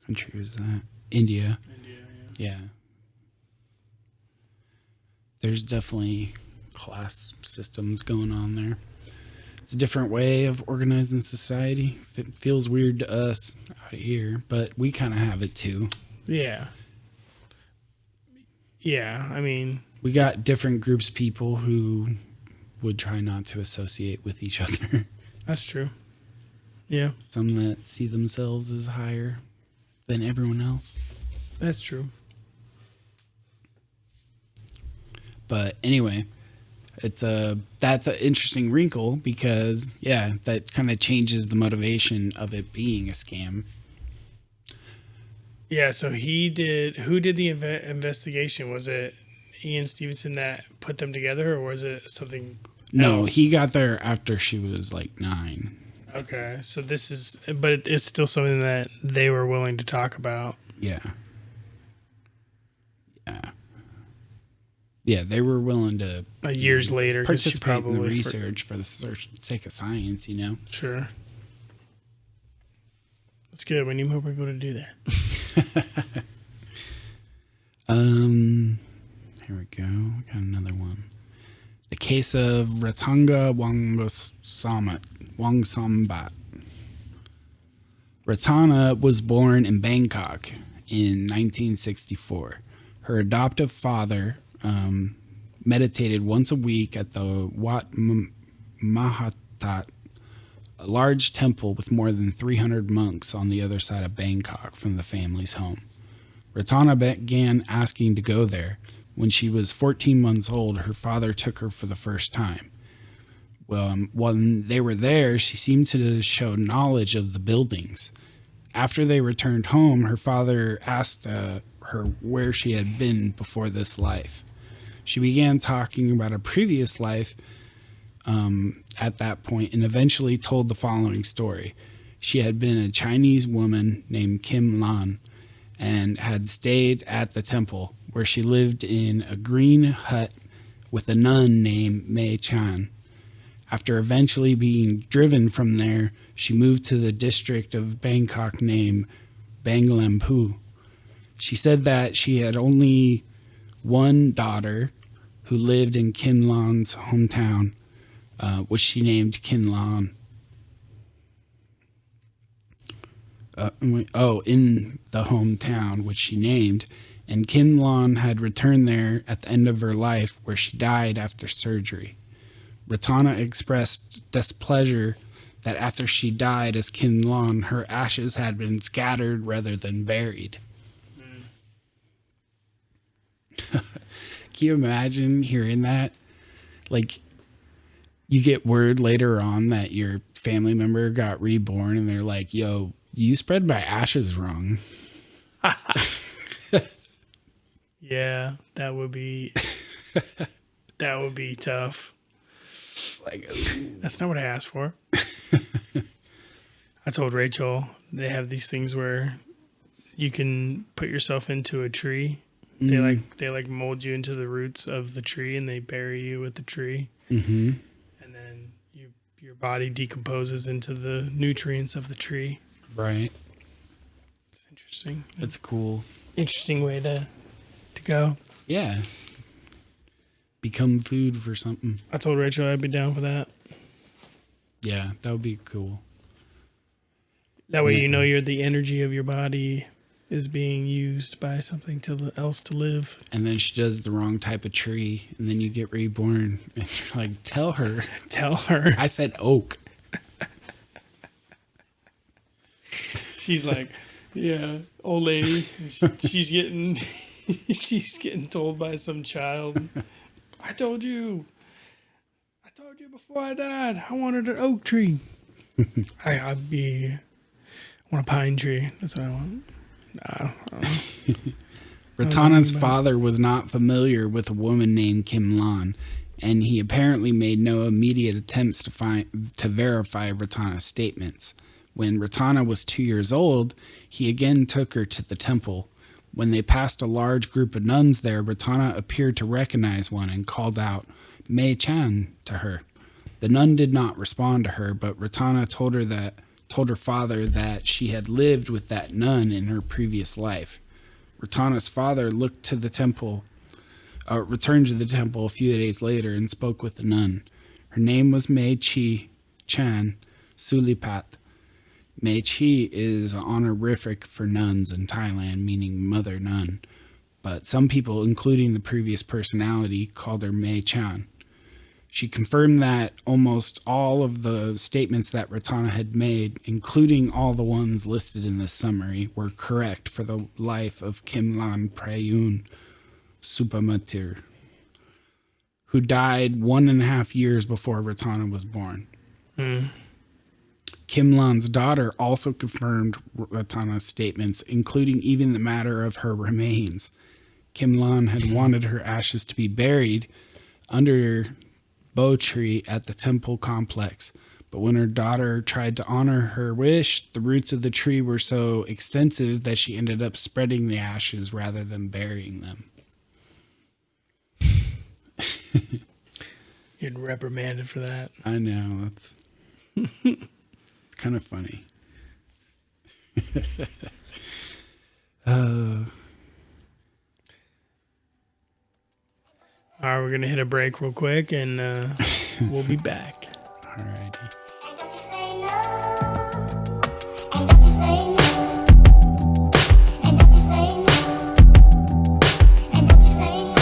country is that? India. Yeah. There's definitely class systems going on there. It's a different way of organizing society. It feels weird to us out here, but we kind of have it too. Yeah. Yeah, I mean... We got different groups of people who would try not to associate with each other. That's true. Yeah. Some that see themselves as higher than everyone else. That's true. But anyway, that's an interesting wrinkle because, yeah, that kind of changes the motivation of it being a scam. Yeah, so who did the investigation? Was it Ian Stevenson that put them together, or was it something No, else? He got there after she was like 9. Okay, so but it's still something that they were willing to talk about. Yeah. Yeah, they were willing to years later participate in the research for the sake of science, you know. Sure. That's good. We need more people to do that. Here we go. We got another one. The case of Ratana Wongsombat. Ratana was born in Bangkok in 1964. Her adoptive father meditated once a week at the Wat Mahatat, a large temple with more than 300 monks on the other side of Bangkok from the family's home. Ratana began asking to go there. When she was 14 months old, her father took her for the first time. Well, when they were there, she seemed to show knowledge of the buildings. After they returned home, her father asked her where she had been before this life. She began talking about a previous life at that point and eventually told the following story. She had been a Chinese woman named Kim Lan and had stayed at the temple where she lived in a green hut with a nun named Mei Chan. After eventually being driven from there, she moved to the district of Bangkok named Banglampu. She said that she had only one daughter who lived in Kim Lan's hometown, which she named Kin Lan. In the hometown, which she named, and Kin Lan had returned there at the end of her life, where she died after surgery. Ratana expressed displeasure that after she died as Kin Lan, her ashes had been scattered rather than buried. Can you imagine hearing that? Like, you get word later on that your family member got reborn and they're like, yo, you spread my ashes wrong. Yeah, that would be tough. Like, That's not what I asked for. I told Rachel they have these things where you can put yourself into a tree. They like mold you into the roots of the tree and they bury you with the tree. mm-hmm. And then your body decomposes into the nutrients of the tree. Right. It's interesting. That's cool. Interesting way to go. Yeah. Become food for something. I told Rachel I'd be down for that. Yeah, that would be cool. That way, you know, the energy of your body is being used by something else to live. And then she does the wrong type of tree, and then you get reborn. And you're like, tell her. Tell her. I said oak. She's like, yeah, old lady. She's getting told by some child. I told you before I died. I wanted an oak tree. I want a pine tree. That's what I want. Ratana's father was not familiar with a woman named Kim Lan, and he apparently made no immediate attempts to verify Ratana's statements. When Ratana was 2 years old, he again took her to the temple. When they passed a large group of nuns there, Ratana appeared to recognize one and called out, "Mei Chan," to her. The nun did not respond to her, but Ratana told her father that she had lived with that nun in her previous life. Ratana's father returned to the temple a few days later and spoke with the nun. Her name was Mei Chan Sulipat. Mei Chi is honorific for nuns in Thailand, meaning mother nun, but some people, including the previous personality, called her Mei Chan. She confirmed that almost all of the statements that Ratana had made, including all the ones listed in this summary, were correct for the life of Kim Lan Prayun Supamatir, who died 1.5 years before Ratana was born. Kim Lan's daughter also confirmed Ratana's statements, including even the matter of her remains. Kim Lan had wanted her ashes to be buried under Bo tree at the temple complex, but when her daughter tried to honor her wish, the roots of the tree were so extensive that she ended up spreading the ashes rather than burying them. Getting reprimanded for that. I know, it's kind of funny. All right, we're going to hit a break real quick, and we'll be back. Alrighty. And don't you say no. And don't you say no. And don't you say no. And don't you say no.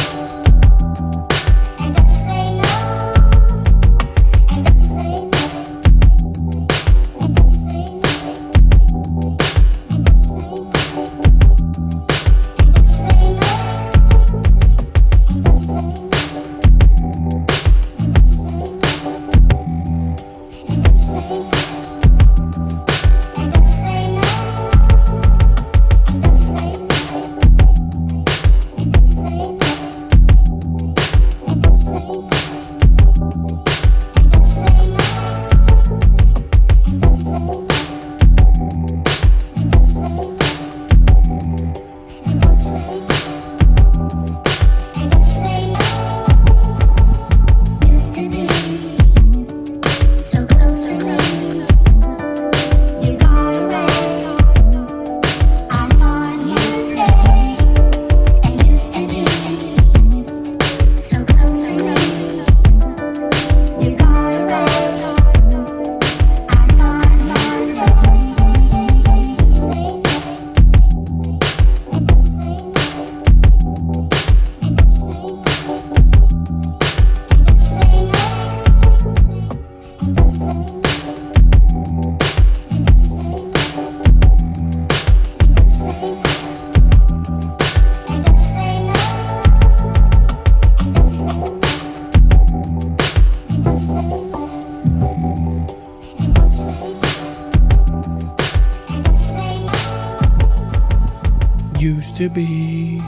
And don't you say no. And don't you say no. And don't you say no. And don't you say no. And don't you say no. And don't you say no. used to be.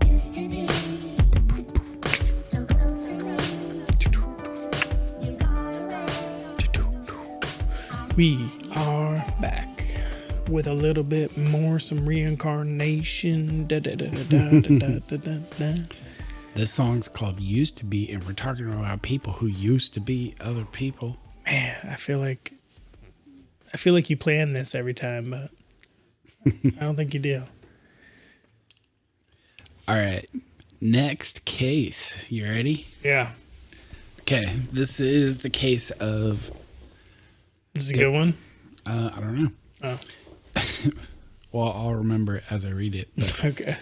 Used to be so close to me. You gone away. We are back with a little bit more, some reincarnation. Da, da, da, da, da, da, da, da, da. This song's called Used to Be, and we're talking about people who used to be other people. Man, I feel like you plan this every time, but I don't think you do. All right. Next case. You ready? Yeah, Okay. This is the case of, this is a good one. I don't know. Oh, Well, I'll remember it as I read it. But okay.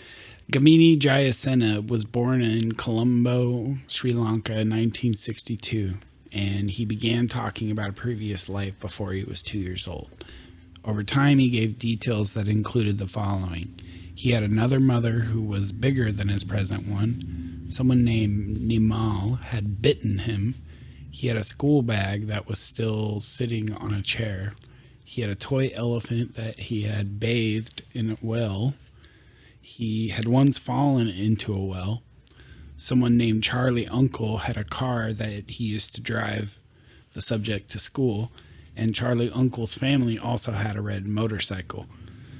Gamini Jayasena was born in Colombo, Sri Lanka in 1962, and he began talking about a previous life before he was 2 years old. Over time, he gave details that included the following. He had another mother who was bigger than his present one. Someone named Nimal had bitten him. He had a school bag that was still sitting on a chair. He had a toy elephant that he had bathed in a well. He had once fallen into a well. Someone named Charlie Uncle had a car that he used to drive the subject to school, and Charlie Uncle's family also had a red motorcycle.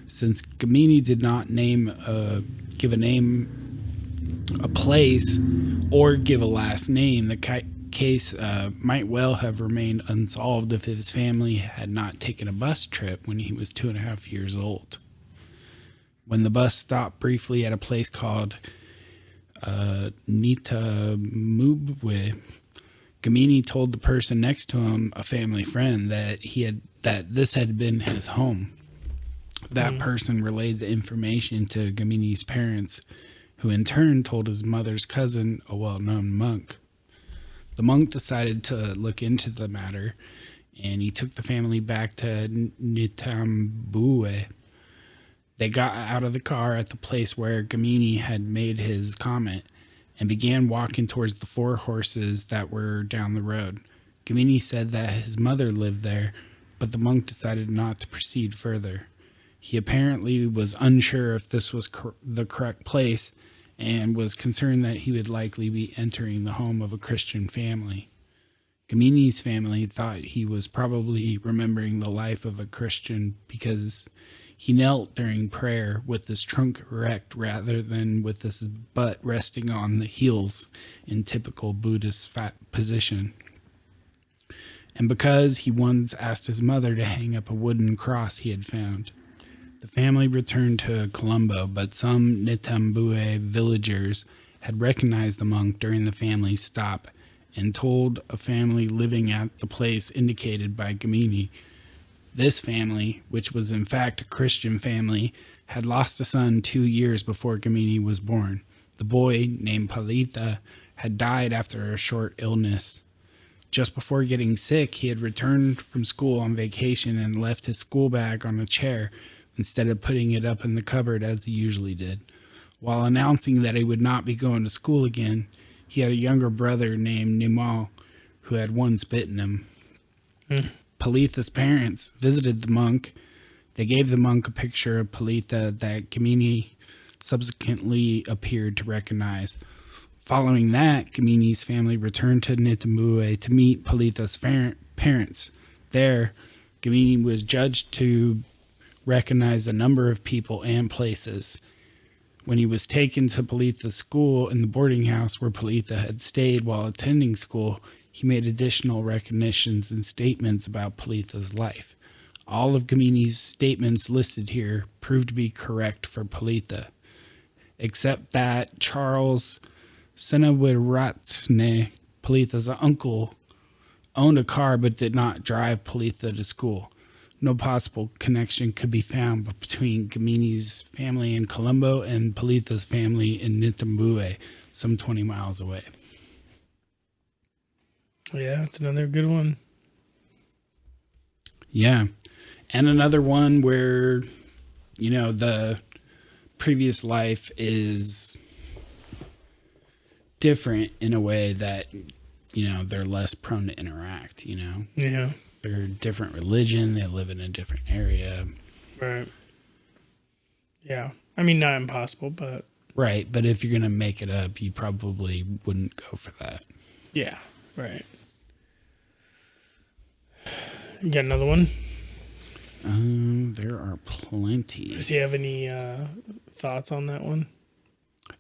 Since Gamini did not give a name, a place, or give a last name, the case might well have remained unsolved if his family had not taken a bus trip when he was 2.5 years old. When the bus stopped briefly at a place called Nitamubwe, Gamini told the person next to him, a family friend, that this had been his home. That person relayed the information to Gamini's parents, who in turn told his mother's cousin, a well-known monk. The monk decided to look into the matter, and he took the family back to Nitamubwe. They got out of the car at the place where Gamini had made his comment and began walking towards the 4 horses that were down the road. Gamini said that his mother lived there, but the monk decided not to proceed further. He apparently was unsure if this was the correct place and was concerned that he would likely be entering the home of a Christian family. Gamini's family thought he was probably remembering the life of a Christian because he knelt during prayer with his trunk erect rather than with his butt resting on the heels in typical Buddhist position. And because he once asked his mother to hang up a wooden cross he had found. The family returned to Colombo, but some Nitambue villagers had recognized the monk during the family's stop and told a family living at the place indicated by Gamini. This family, which was in fact a Christian family, had lost a son 2 years before Gamini was born. The boy, named Palitha, had died after a short illness. Just before getting sick, he had returned from school on vacation and left his school bag on a chair instead of putting it up in the cupboard as he usually did. While announcing that he would not be going to school again, he had a younger brother named Nimal who had once bitten him. Palitha's parents visited the monk. They gave the monk a picture of Palitha that Gamini subsequently appeared to recognize. Following that, Gamini's family returned to Nitamue to meet Palitha's parents. There, Gamini was judged to recognize a number of people and places. When he was taken to Palitha's school in the boarding house where Palitha had stayed while attending school, he made additional recognitions and statements about Palitha's life. All of Gamini's statements listed here proved to be correct for Palitha, except that Charles Jayaratne, Palitha's uncle, owned a car but did not drive Palitha to school. No possible connection could be found between Gamini's family in Colombo and Palitha's family in Nitambue, some 20 miles away. Yeah, it's another good one. Yeah. And another one where, the previous life is different in a way that, they're less prone to interact, Yeah. They're a different religion. They live in a different area. Right. Yeah. I mean, not impossible, but. Right. But if you're going to make it up, you probably wouldn't go for that. Yeah. Right. You got another one? There are plenty. Does he have any thoughts on that one?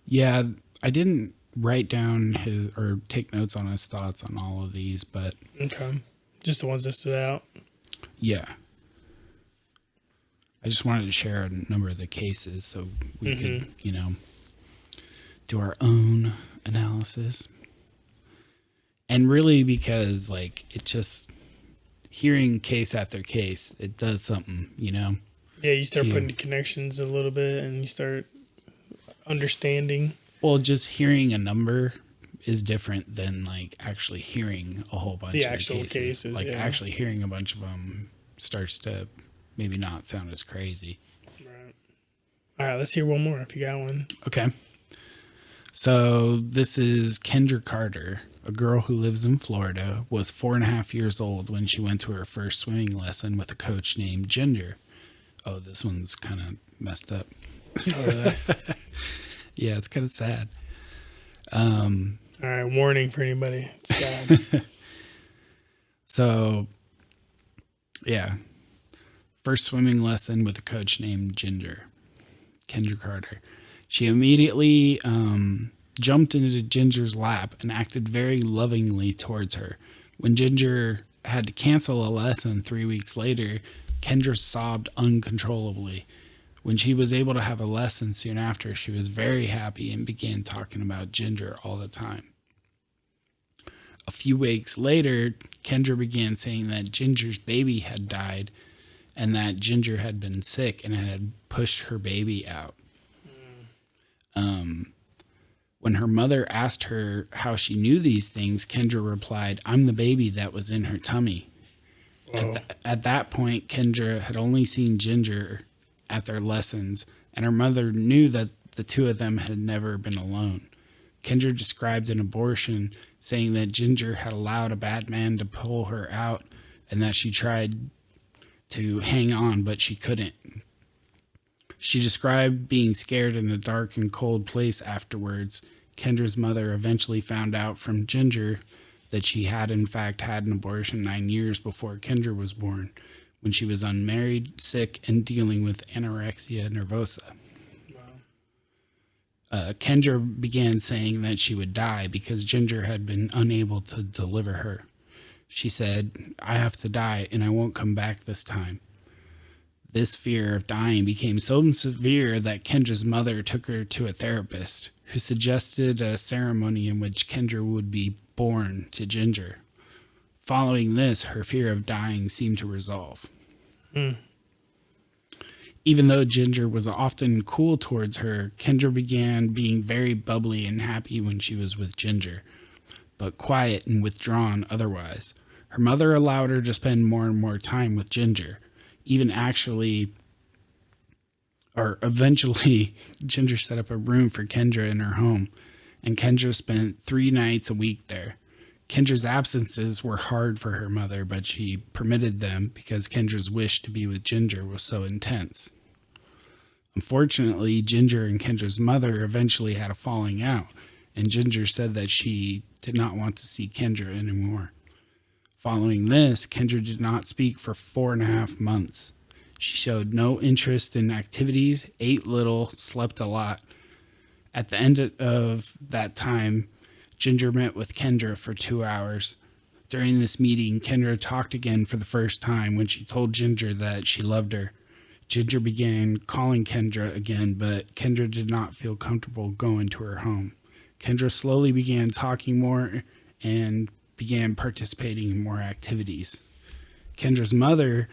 Yeah, I didn't write down his or take notes on his thoughts on all of these, but Okay. Just the ones that stood out. yeah. I just wanted to share a number of the cases so we could, do our own analysis. And really because like it just hearing case after case, it does something, Yeah, you start putting the connections a little bit and you start understanding. Well, just hearing a number is different than like actually hearing a whole bunch The of actual cases, like yeah. actually hearing a bunch of them starts to maybe not sound as crazy. Right. All right, let's hear one more if you got one. Okay. So this is Kendra Carter, a girl who lives in Florida, was 4.5 years old when she went to her first swimming lesson with a coach named Ginger. Oh, this one's kind of messed up. Yeah, it's kind of sad. All right, warning for anybody. It's sad. So, yeah. First swimming lesson with a coach named Ginger, Kendra Carter. She immediately jumped into Ginger's lap and acted very lovingly towards her. When Ginger had to cancel a lesson 3 weeks later, Kendra sobbed uncontrollably. When she was able to have a lesson soon after, she was very happy and began talking about Ginger all the time. A few weeks later, Kendra began saying that Ginger's baby had died and that Ginger had been sick and had pushed her baby out. When her mother asked her how she knew these things, Kendra replied, "I'm the baby that was in her tummy." At that point, Kendra had only seen Ginger at their lessons, and her mother knew that the two of them had never been alone. Kendra described an abortion, saying that Ginger had allowed a bad man to pull her out and that she tried to hang on, but she couldn't. She described being scared in a dark and cold place afterwards. Kendra's mother eventually found out from Ginger that she had in fact had an abortion 9 years before Kendra was born, when she was unmarried, sick, and dealing with anorexia nervosa. Kendra began saying that she would die because Ginger had been unable to deliver her. She said, "I have to die and I won't come back this time." This fear of dying became so severe that Kendra's mother took her to a therapist who suggested a ceremony in which Kendra would be born to Ginger. Following this, her fear of dying seemed to resolve. Even though Ginger was often cool towards her, Kendra began being very bubbly and happy when she was with Ginger, but quiet and withdrawn otherwise. Her mother allowed her to spend more and more time with Ginger. Eventually, Ginger set up a room for Kendra in her home, and Kendra spent 3 nights a week there. Kendra's absences were hard for her mother, but she permitted them because Kendra's wish to be with Ginger was so intense. Unfortunately, Ginger and Kendra's mother eventually had a falling out, and Ginger said that she did not want to see Kendra anymore. Following this, Kendra did not speak for 4.5 months. She showed no interest in activities, ate little, slept a lot. At the end of that time, Ginger met with Kendra for 2 hours. During this meeting, Kendra talked again for the first time when she told Ginger that she loved her. Ginger began calling Kendra again, but Kendra did not feel comfortable going to her home. Kendra slowly began talking more and began participating in more activities. Kendra's mother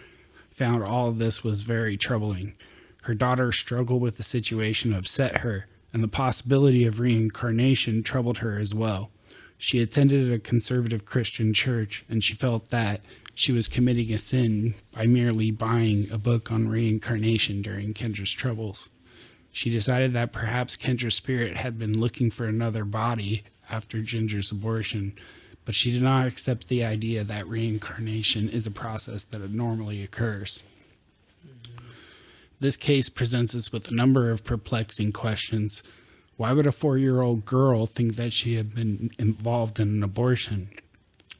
found all of this was very troubling. Her daughter's struggle with the situation upset her, and the possibility of reincarnation troubled her as well. She attended a conservative Christian church, and she felt that she was committing a sin by merely buying a book on reincarnation during Kendra's troubles. She decided that perhaps Kendra's spirit had been looking for another body after Ginger's abortion, but she did not accept the idea that reincarnation is a process that normally occurs. This case presents us with a number of perplexing questions. Why would a 4-year-old girl think that she had been involved in an abortion?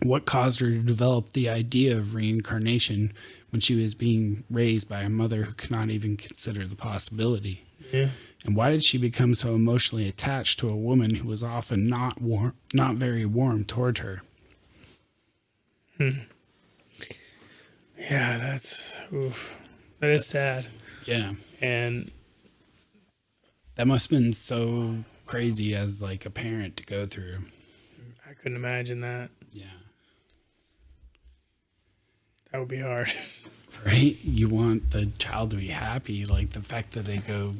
What caused her to develop the idea of reincarnation when she was being raised by a mother who could not even consider the possibility? Yeah. And why did she become so emotionally attached to a woman who was often not very warm toward her? Yeah, that's oof. That is sad. Yeah. And That must have been so crazy as like a parent to go through. I couldn't imagine that. Yeah. That would be hard. Right? You want the child to be happy. Like the fact that they go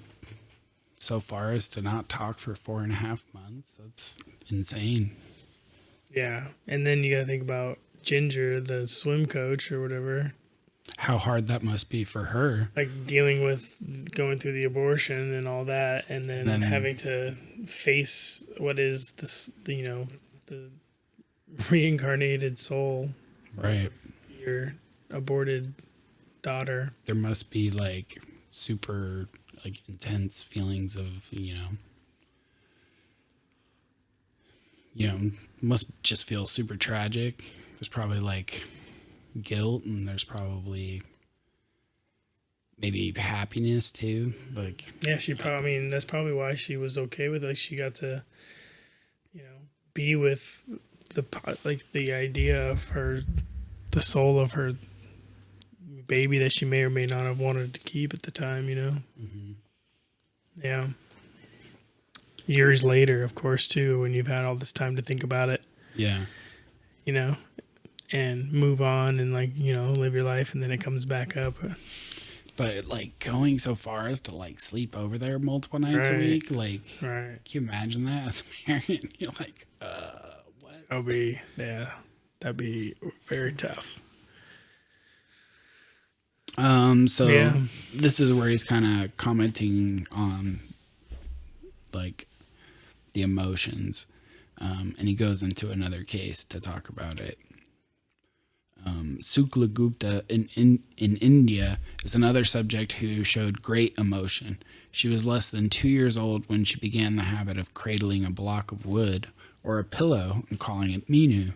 so far as to not talk for 4.5 months. That's insane. Yeah. And then you got to think about Ginger, the swim coach or whatever, How hard that must be for her. like dealing with going through the abortion and all that, and then having to face what is this, the reincarnated soul, Right. your aborted daughter. There must be like super like intense feelings of, must just feel super tragic. There's probably like guilt, and there's probably maybe happiness too. Like, Yeah, she probably. I mean, that's probably why she was okay with it. Like, she got to, be with the idea of the soul of her baby that she may or may not have wanted to keep at the time. Mm-hmm. Yeah. Years later, of course, too, when you've had all this time to think about it, yeah, and move on and live your life, and then it comes back up. but like going so far as to like sleep over there multiple nights a Right. week, like, Right. can you imagine that as a parent? You're like, what? That'd be very tough. So Yeah. this is where he's kind of commenting on like the emotions, and he goes into another case to talk about it. Sukla Gupta in India is another subject who showed great emotion. She was less than 2 years old when she began the habit of cradling a block of wood or a pillow and calling it Minu.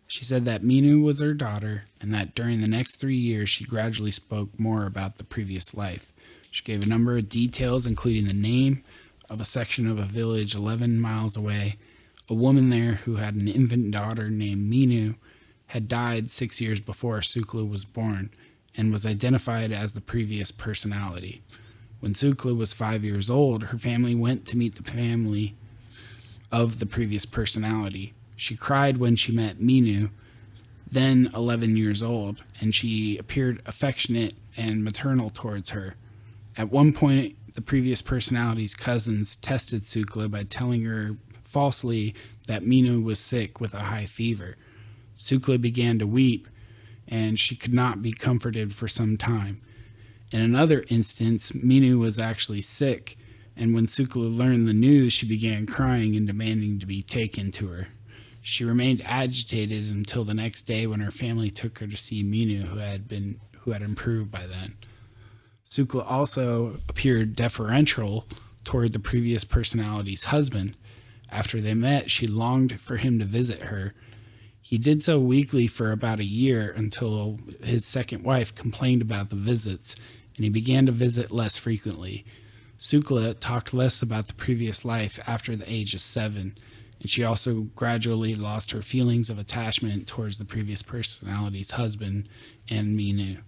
She said that Minu was her daughter, and that during the next 3 years she gradually spoke more about the previous life. She gave a number of details, including the name of a section of a village 11 miles away. A woman there who had an infant daughter named Minu had died 6 years before Sukla was born and was identified as the previous personality. When Sukla was 5 years old, her family went to meet the family of the previous personality. She cried when she met Minu, then 11 years old, and she appeared affectionate and maternal towards her. At one point, the previous personality's cousins tested Sukla by telling her falsely that Minu was sick with a high fever. Sukla began to weep, and she could not be comforted for some time. In another instance, Minu was actually sick, and when Sukla learned the news, she began crying and demanding to be taken to her. She remained agitated until the next day when her family took her to see Minu, who had improved by then. Sukla also appeared deferential toward the previous personality's husband. After they met, she longed for him to visit her. He did so weekly for about a year until his second wife complained about the visits, and he began to visit less frequently. Sukla talked less about the previous life after the age of 7, and she also gradually lost her feelings of attachment towards the previous personality's husband and Minu.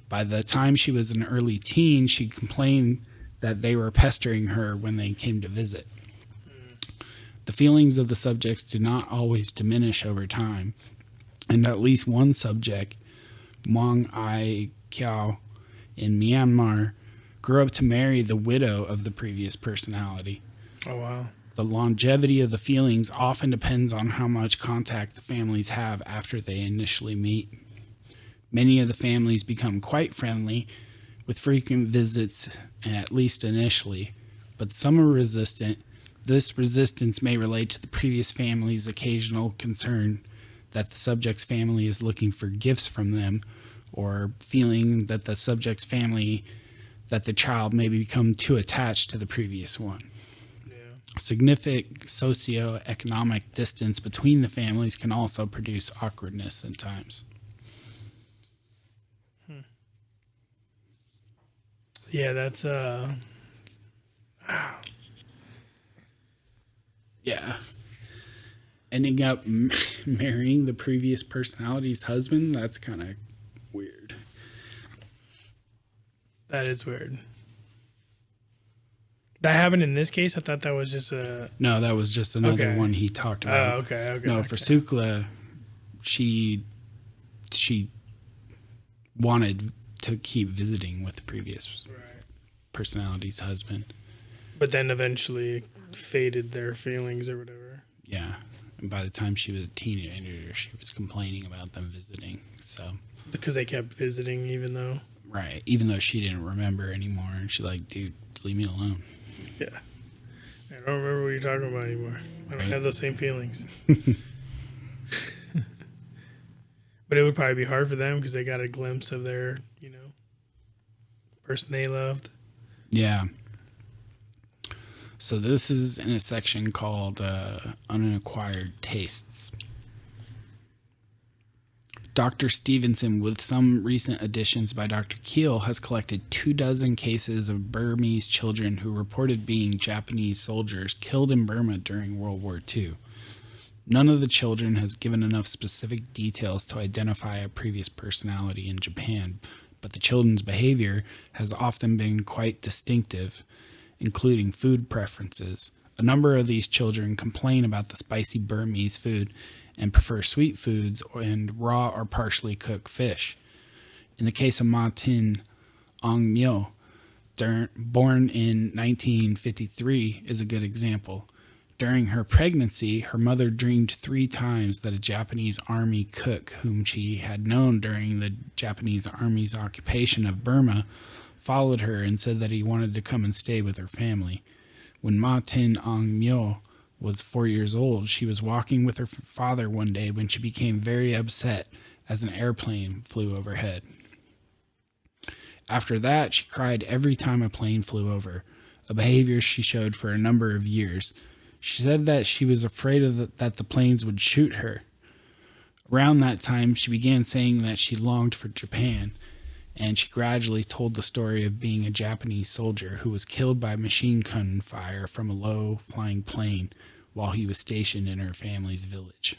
By the time she was an early teen, she complained that they were pestering her when they came to visit. The feelings of the subjects do not always diminish over time, and at least one subject, Mong Ai Kiao in Myanmar, grew up to marry the widow of the previous personality. Oh, wow. The longevity of the feelings often depends on how much contact the families have after they initially meet. Many of the families become quite friendly, with frequent visits, at least initially, but some are resistant, This resistance may relate to the previous family's occasional concern that the subject's family is looking for gifts from them, or feeling that the subject's family, that the child may become too attached to the previous one. Significant socioeconomic distance between the families can also produce awkwardness at times. Yeah, that's Yeah. Ending up marrying the previous personality's husband, that's kind of weird. that is weird. That happened in this case? I thought that was just a... No, that was just another Okay. one he talked about. Oh, okay. No, for Sukla, she wanted to keep visiting with the previous personality's husband. But then eventually faded their feelings or whatever. Yeah. And by the time she was a teenager, she was complaining about them visiting. So, Because they kept visiting even though... right. Even though she didn't remember anymore. And she's like, dude, leave me alone. Yeah. I don't remember what you're talking about anymore. I don't Right. have those same feelings. But it would probably be hard for them because they got a glimpse of their, person they loved. Yeah. So this is in a section called Unacquired Tastes. Dr. Stevenson, with some recent additions by Dr. Keel, has collected 24 cases of Burmese children who reported being Japanese soldiers killed in Burma during World War II. None of the children has given enough specific details to identify a previous personality in Japan, but the children's behavior has often been quite distinctive, including food preferences. A number of these children complain about the spicy Burmese food and prefer sweet foods and raw or partially cooked fish. In the case of Ma Tin Aung Myo, born in 1953, is a good example. During her pregnancy, her mother dreamed 3 times that a Japanese army cook whom she had known during the Japanese army's occupation of Burma followed her and said that he wanted to come and stay with her family. When Ma Tin Aung Myo was 4 years old, she was walking with her father one day when she became very upset as an airplane flew overhead. After that, she cried every time a plane flew over, a behavior she showed for a number of years. She said that she was afraid that the planes would shoot her. Around that time, she began saying that she longed for Japan, and she gradually told the story of being a Japanese soldier who was killed by machine gun fire from a low-flying plane while he was stationed in her family's village.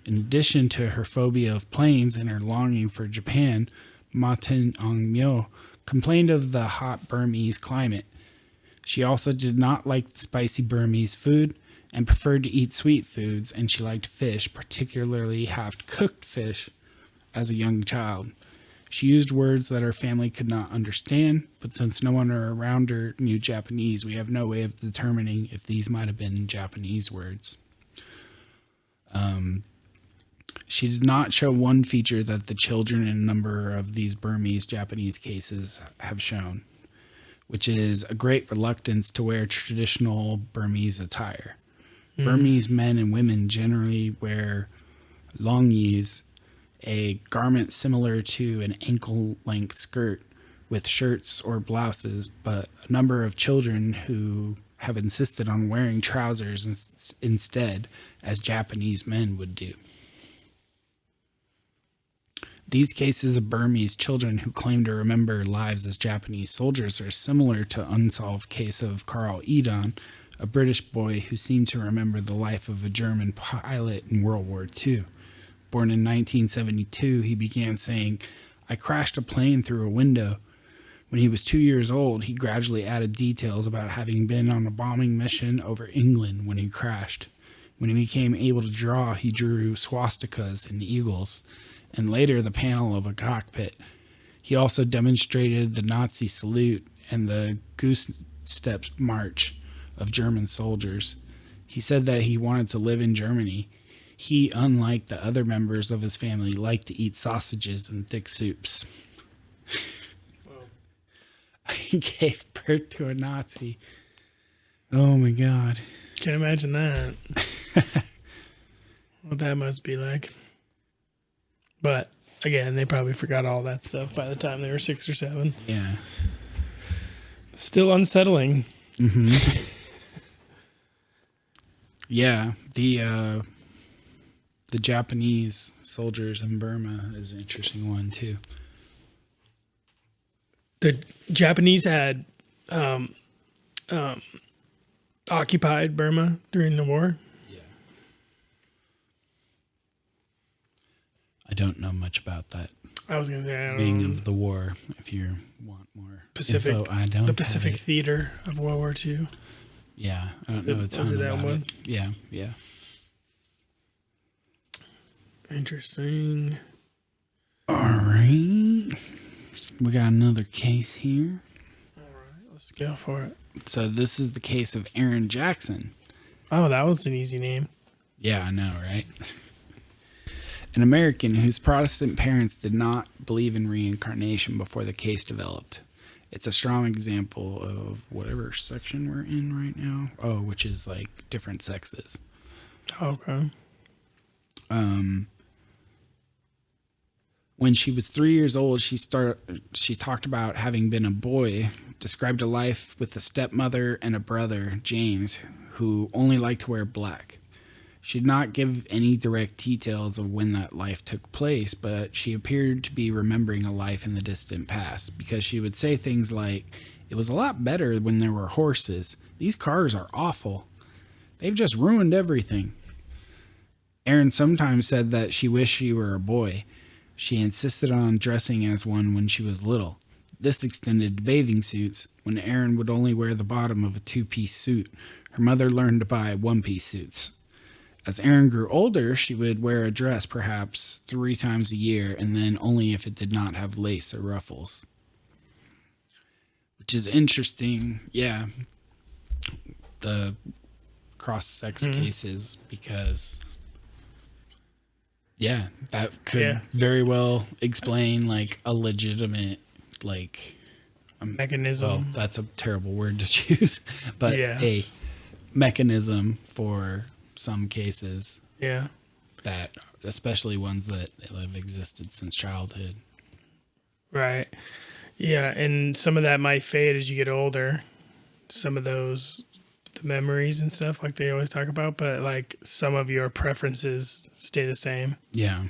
In addition to her phobia of planes and her longing for Japan, Ma Tin Aung Myo complained of the hot Burmese climate. She also did not like the spicy Burmese food and preferred to eat sweet foods, and she liked fish, particularly half-cooked fish, as a young child. She used words that her family could not understand, but since no one around her knew Japanese, we have no way of determining if these might have been Japanese words. She did not show one feature that the children in a number of these Burmese Japanese cases have shown, which is a great reluctance to wear traditional Burmese attire. Burmese men and women generally wear longyis, a garment similar to an ankle-length skirt with shirts or blouses, but a number of children who have insisted on wearing trousers instead, as Japanese men would do. These cases of Burmese children who claim to remember lives as Japanese soldiers are similar to unsolved case of Carl Edon, a British boy who seemed to remember the life of a German pilot in World War II. Born in 1972, he began saying, "I crashed a plane through a window." When he was 2 years old, he gradually added details about having been on a bombing mission over England when he crashed. When he became able to draw, he drew swastikas and eagles, and later the panel of a cockpit. He also demonstrated the Nazi salute and the goose steps march of German soldiers. He said that he wanted to live in Germany. He, unlike the other members of his family, liked to eat sausages and thick soups. He gave birth to a Nazi. Oh my God. Can't imagine that. What that must be like. But again, they probably forgot all that stuff by the time they were 6 or 7. Yeah. Still unsettling. Yeah. The Japanese soldiers in Burma is an interesting one too. The Japanese had occupied Burma during the war. Yeah. I don't know much about that I was gonna say I don't wing know. of the war. If you want more Pacific, info, I don't. the have Pacific it. Theater of World War II. Yeah, I don't know a Was ton it that about one? it. Yeah, yeah. Interesting. All right, we got another case here. All right, let's go for it. So this is the case of Erin Jackson. Oh, that was an easy name. Yeah, I know, right? An American whose Protestant parents did not believe in reincarnation before the case developed. It's a strong example of whatever section we're in right now. Oh, which is like different sexes. Okay. When she was 3 years old, she talked about having been a boy, described a life with a stepmother and a brother, James, who only liked to wear black. She did not give any direct details of when that life took place, but she appeared to be remembering a life in the distant past, because she would say things like, "It was a lot better when there were horses. These cars are awful. They've just ruined everything." Erin sometimes said that she wished she were a boy. She insisted on dressing as one when she was little. This extended to bathing suits, when Erin would only wear the bottom of a 2-piece suit. Her mother learned to buy 1-piece suits. As Erin grew older, she would wear a dress perhaps 3 times a year, and then only if it did not have lace or ruffles. Which is interesting, yeah, the cross-sex cases, because, yeah, that could very well explain, like, a legitimate, like... Mechanism. Well, that's a terrible word to choose, but a mechanism for... some cases, that especially ones that have existed since childhood. Right. Yeah, and some of that might fade as you get older. Some of those, the memories and stuff, like they always talk about, but like some of your preferences stay the same. Yeah.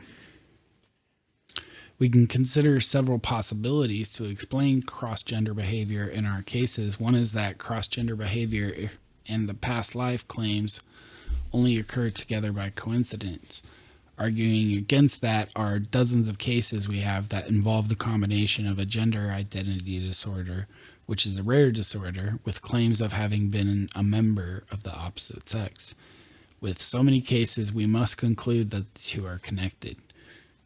We can consider several possibilities to explain cross-gender behavior in our cases. One is that cross-gender behavior and the past life claims only occur together by coincidence. Arguing against that are dozens of cases we have that involve the combination of a gender identity disorder, which is a rare disorder, with claims of having been a member of the opposite sex. With so many cases, we must conclude that the two are connected.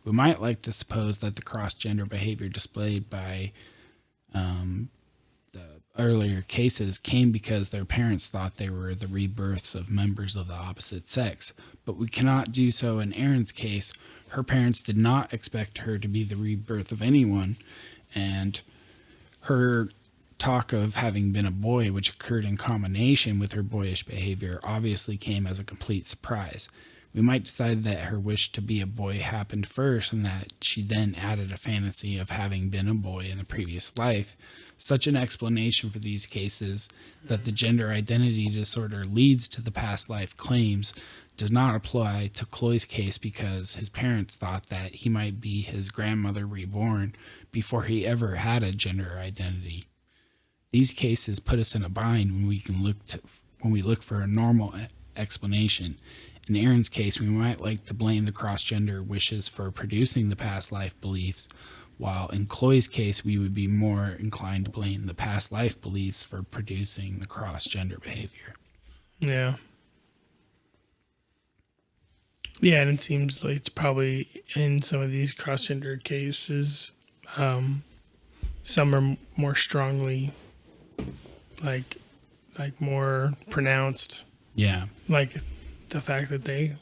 We might like to suppose that the cross-gender behavior displayed by the earlier cases came because their parents thought they were the rebirths of members of the opposite sex, but we cannot do so in Erin's case. Her parents did not expect her to be the rebirth of anyone, and her talk of having been a boy, which occurred in combination with her boyish behavior, obviously came as a complete surprise. We might decide that her wish to be a boy happened first, and that she then added a fantasy of having been a boy in a previous life. Such an explanation for these cases, that the gender identity disorder leads to the past life claims, does not apply to Chloe's case, because his parents thought that he might be his grandmother reborn before he ever had a gender identity. These cases put us in a bind when we look for a normal explanation. In Erin's case, we might like to blame the cross-gender wishes for producing the past life beliefs, while in Chloe's case, we would be more inclined to blame the past life beliefs for producing the cross-gender behavior. Yeah. Yeah, and it seems like it's probably in some of these cross-gender cases, some are more strongly, like more pronounced. Yeah. Like the fact that they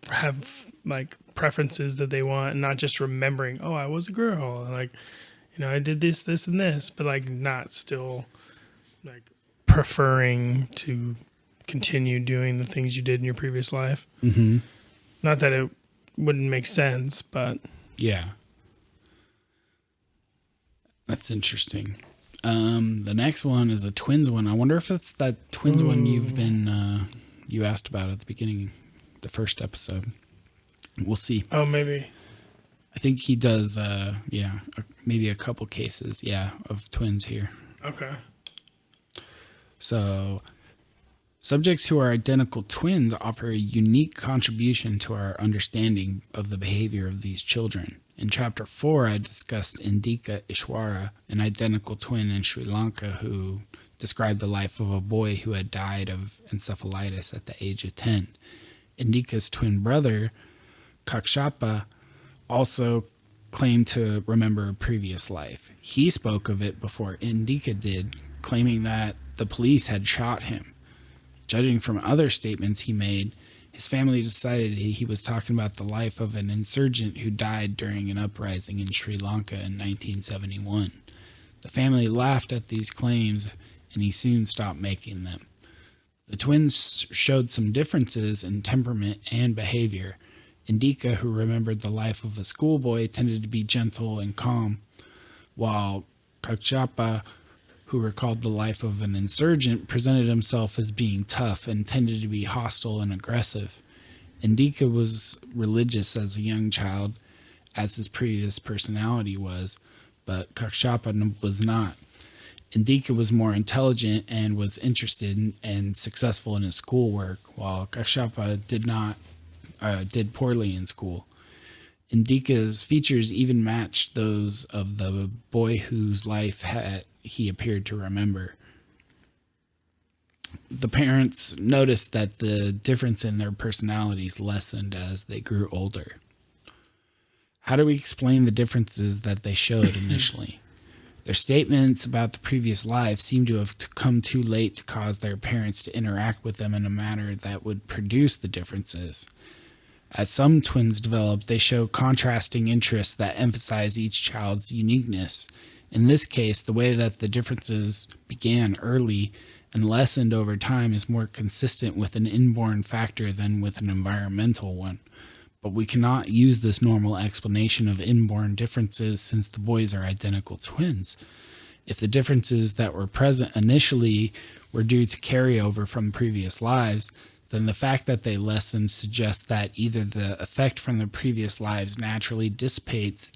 have like preferences that they want, and not just remembering, oh, I was a girl, and like, you know, I did this, and this, but like not still like preferring to continue doing the things you did in your previous life. Mm-hmm. Not that it wouldn't make sense, but Yeah. That's interesting. The next one is a twins one. I wonder if it's that twins one you asked about at the beginning, the first episode. We'll see. oh, maybe. I think he does, maybe a couple cases, of twins here. Okay. So, subjects who are identical twins offer a unique contribution to our understanding of the behavior of these children. In Chapter 4, I discussed Indika Ishwara, an identical twin in Sri Lanka who described the life of a boy who had died of encephalitis at the age of 10. Indika's twin brother, Kakshappa, also claimed to remember a previous life. He spoke of it before Indika did, claiming that the police had shot him. Judging from other statements he made, his family decided he was talking about the life of an insurgent who died during an uprising in Sri Lanka in 1971. The family laughed at these claims, and he soon stopped making them. The twins showed some differences in temperament and behavior. Indika, who remembered the life of a schoolboy, tended to be gentle and calm, while Kakshappa, who recalled the life of an insurgent, presented himself as being tough and tended to be hostile and aggressive. Indika was religious as a young child, as his previous personality was, but Kakshappa was not. Indika was more intelligent and was interested and successful in his schoolwork, while Kakshappa did poorly in school. Indika's features even matched those of the boy whose life he appeared to remember. The parents noticed that the difference in their personalities lessened as they grew older. How do we explain the differences that they showed initially? Their statements about the previous lives seem to have come too late to cause their parents to interact with them in a manner that would produce the differences. As some twins develop, they show contrasting interests that emphasize each child's uniqueness. In this case, the way that the differences began early and lessened over time is more consistent with an inborn factor than with an environmental one. But we cannot use this normal explanation of inborn differences since the boys are identical twins. If the differences that were present initially were due to carryover from previous lives, then the fact that they lessened suggests that either the effect from the previous lives naturally dissipated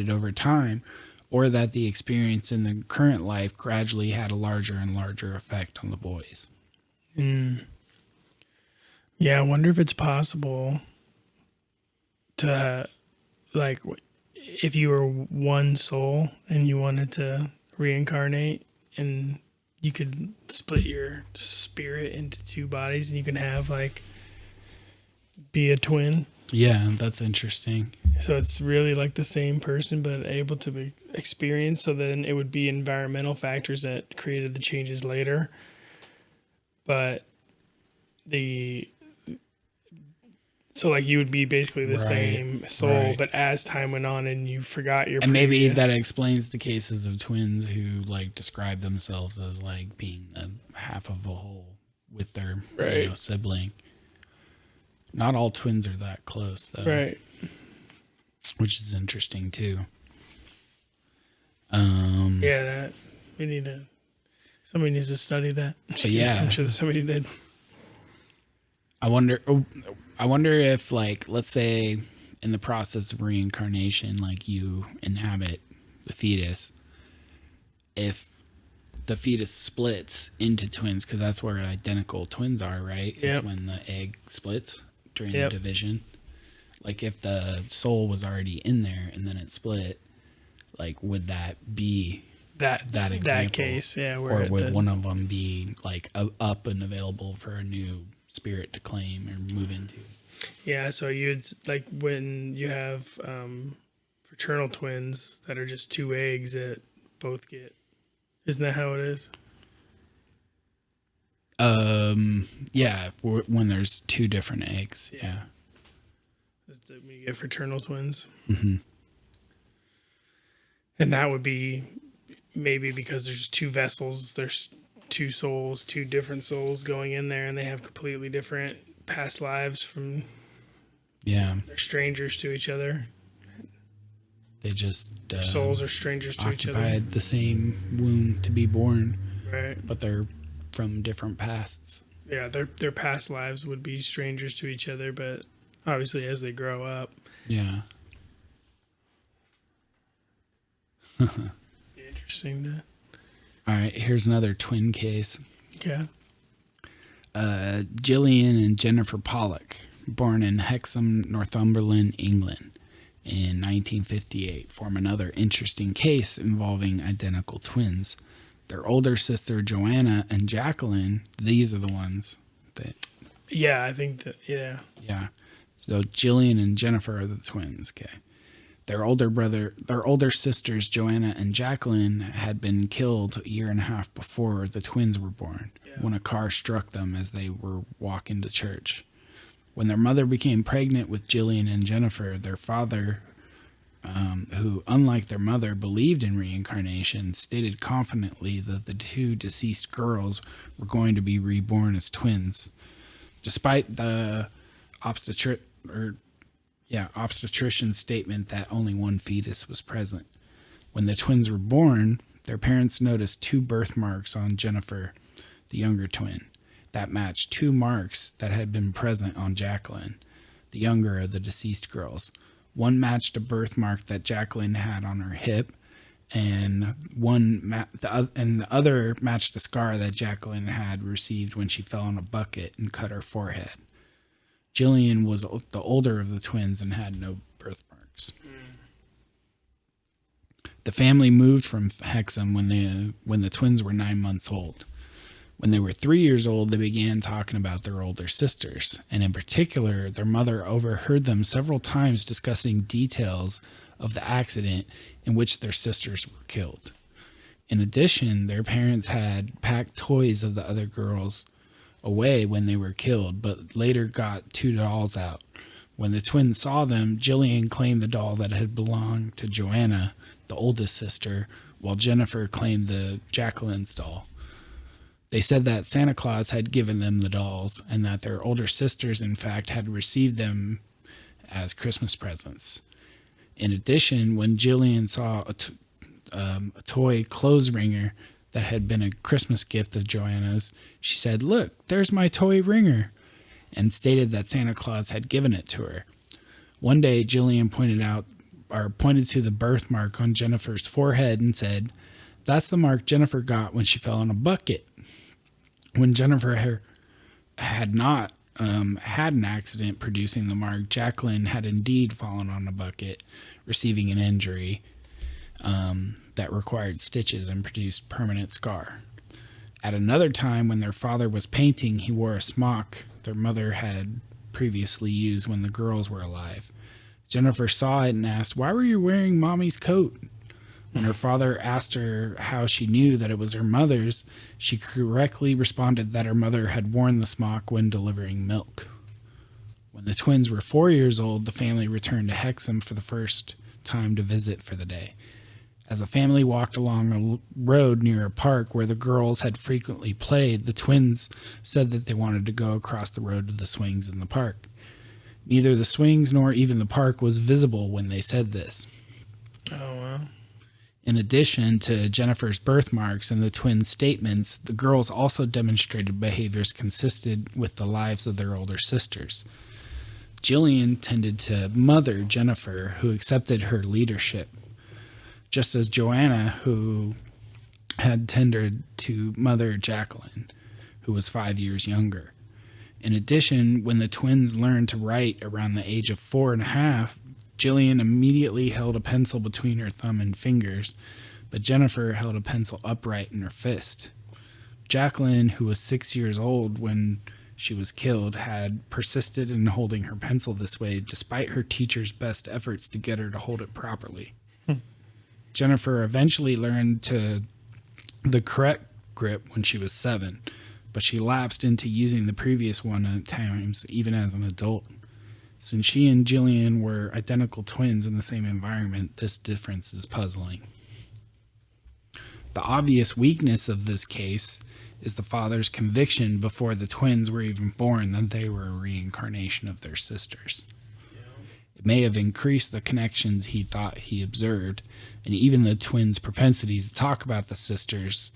over time, or that the experience in the current life gradually had a larger and larger effect on the boys. Yeah, I wonder if it's possible to, like, if you were one soul and you wanted to reincarnate, and you could split your spirit into two bodies and you can have, like, be a twin. Yeah, that's interesting. So it's really like the same person, but able to be experienced. So then it would be environmental factors that created the changes later. But so like you would be basically the same soul, but as time went on and you forgot your and maybe that explains the cases of twins who like describe themselves as like being the half of a whole with their sibling. Not all twins are that close though. Right. Which is interesting too. Yeah, that somebody needs to study that. Yeah. I'm sure somebody did. I wonder if, like, let's say in the process of reincarnation, like you inhabit the fetus, if the fetus splits into twins, because that's where identical twins are, right? Yep. It's when the egg splits during the division. Like if the soul was already in there and then it split, like would that be that example? That case, yeah. Or would one of them be like up and available for a new spirit to claim or move into? Yeah, so you'd like when you have fraternal twins that are just two eggs that both get. Isn't that how it is? Yeah, when there's two different eggs. Yeah. When you get fraternal twins. Mm-hmm. And that would be maybe because there's two vessels, there's two souls, two different souls going in there, and they have completely different past lives from. Yeah. They're strangers to each other. They just Their souls are strangers to each other. occupied the same womb to be born, Right. but they're from different pasts. Yeah, their past lives would be strangers to each other, but obviously as they grow up. Yeah. Interesting to. All right, here's another twin case. Okay. Gillian and Jennifer Pollack, born in Hexham, Northumberland, England, in 1958, form another interesting case involving identical twins. Their older sister, Joanna and Jacqueline, these are the ones that... Yeah, I think that, yeah. Yeah. So Gillian and Jennifer are the twins, okay. Their older sisters, Joanna and Jacqueline, had been killed a year and a half before the twins were born, when a car struck them as they were walking to church. When their mother became pregnant with Gillian and Jennifer, their father, who, unlike their mother, believed in reincarnation, stated confidently that the two deceased girls were going to be reborn as twins. Despite the obstetrician's statement that only one fetus was present. When the twins were born, their parents noticed two birthmarks on Jennifer, the younger twin, that matched two marks that had been present on Jacqueline, the younger of the deceased girls. One matched a birthmark that Jacqueline had on her hip, and the other matched a scar that Jacqueline had received when she fell in a bucket and cut her forehead. Gillian was the older of the twins and had no birthmarks. The family moved from Hexham when the twins were 9 months old. When they were 3 years old, they began talking about their older sisters, and in particular, their mother overheard them several times discussing details of the accident in which their sisters were killed. In addition, their parents had packed toys of the other girls away when they were killed, but later got two dolls out. When the twins saw them, Gillian claimed the doll that had belonged to Joanna, the oldest sister, while Jennifer claimed the Jacqueline's doll. They said that Santa Claus had given them the dolls and that their older sisters, in fact, had received them as Christmas presents. In addition, when Gillian saw a toy clothes ringer that had been a Christmas gift of Joanna's, she said, "Look, there's my toy ringer," and stated that Santa Claus had given it to her. One day, Gillian pointed to the birthmark on Jennifer's forehead and said, "That's the mark Jennifer got when she fell in a bucket." When Jennifer had not had an accident producing the mark, Jacqueline had indeed fallen on a bucket, receiving an injury that required stitches and produced permanent scar. At another time, when their father was painting, he wore a smock their mother had previously used when the girls were alive. Jennifer saw it and asked, "Why were you wearing Mommy's coat?" When her father asked her how she knew that it was her mother's, she correctly responded that her mother had worn the smock when delivering milk. When the twins were 4 years old, the family returned to Hexham for the first time to visit for the day. As the family walked along a road near a park where the girls had frequently played, the twins said that they wanted to go across the road to the swings in the park. Neither the swings nor even the park was visible when they said this. Oh, wow. In addition to Jennifer's birthmarks and the twins' statements, the girls also demonstrated behaviors consistent with the lives of their older sisters. Gillian tended to mother Jennifer, who accepted her leadership, just as Joanna, who had tended to mother Jacqueline, who was 5 years younger. In addition, when the twins learned to write around the age of 4.5, Gillian immediately held a pencil between her thumb and fingers, but Jennifer held a pencil upright in her fist. Jacqueline, who was 6 years old when she was killed, had persisted in holding her pencil this way despite her teacher's best efforts to get her to hold it properly. Jennifer eventually learned the correct grip when she was 7, but she lapsed into using the previous one at times, even as an adult. Since she and Gillian were identical twins in the same environment, this difference is puzzling. The obvious weakness of this case is the father's conviction before the twins were even born that they were a reincarnation of their sisters. It may have increased the connections he thought he observed, and even the twins' propensity to talk about the sisters,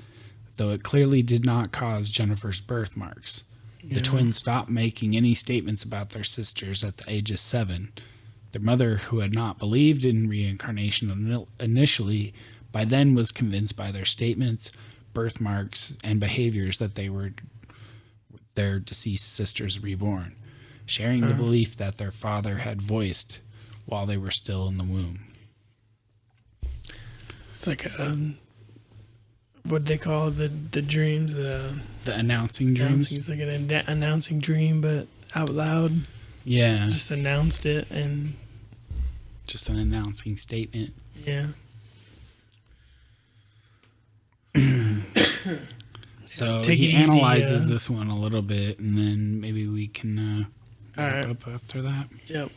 though it clearly did not cause Jennifer's birthmarks. The twins stopped making any statements about their sisters at the age of 7. Their mother, who had not believed in reincarnation initially, by then was convinced by their statements, birthmarks, and behaviors that they were their deceased sisters reborn, sharing the belief that their father had voiced while they were still in the womb. It's like what they call the dreams. The announcing dreams. It's like an announcing dream, but out loud. Yeah. Just announced it, and just an announcing statement. Yeah. So Take he it easy, analyzes this one a little bit, and then maybe we can wrap up after that. Yep.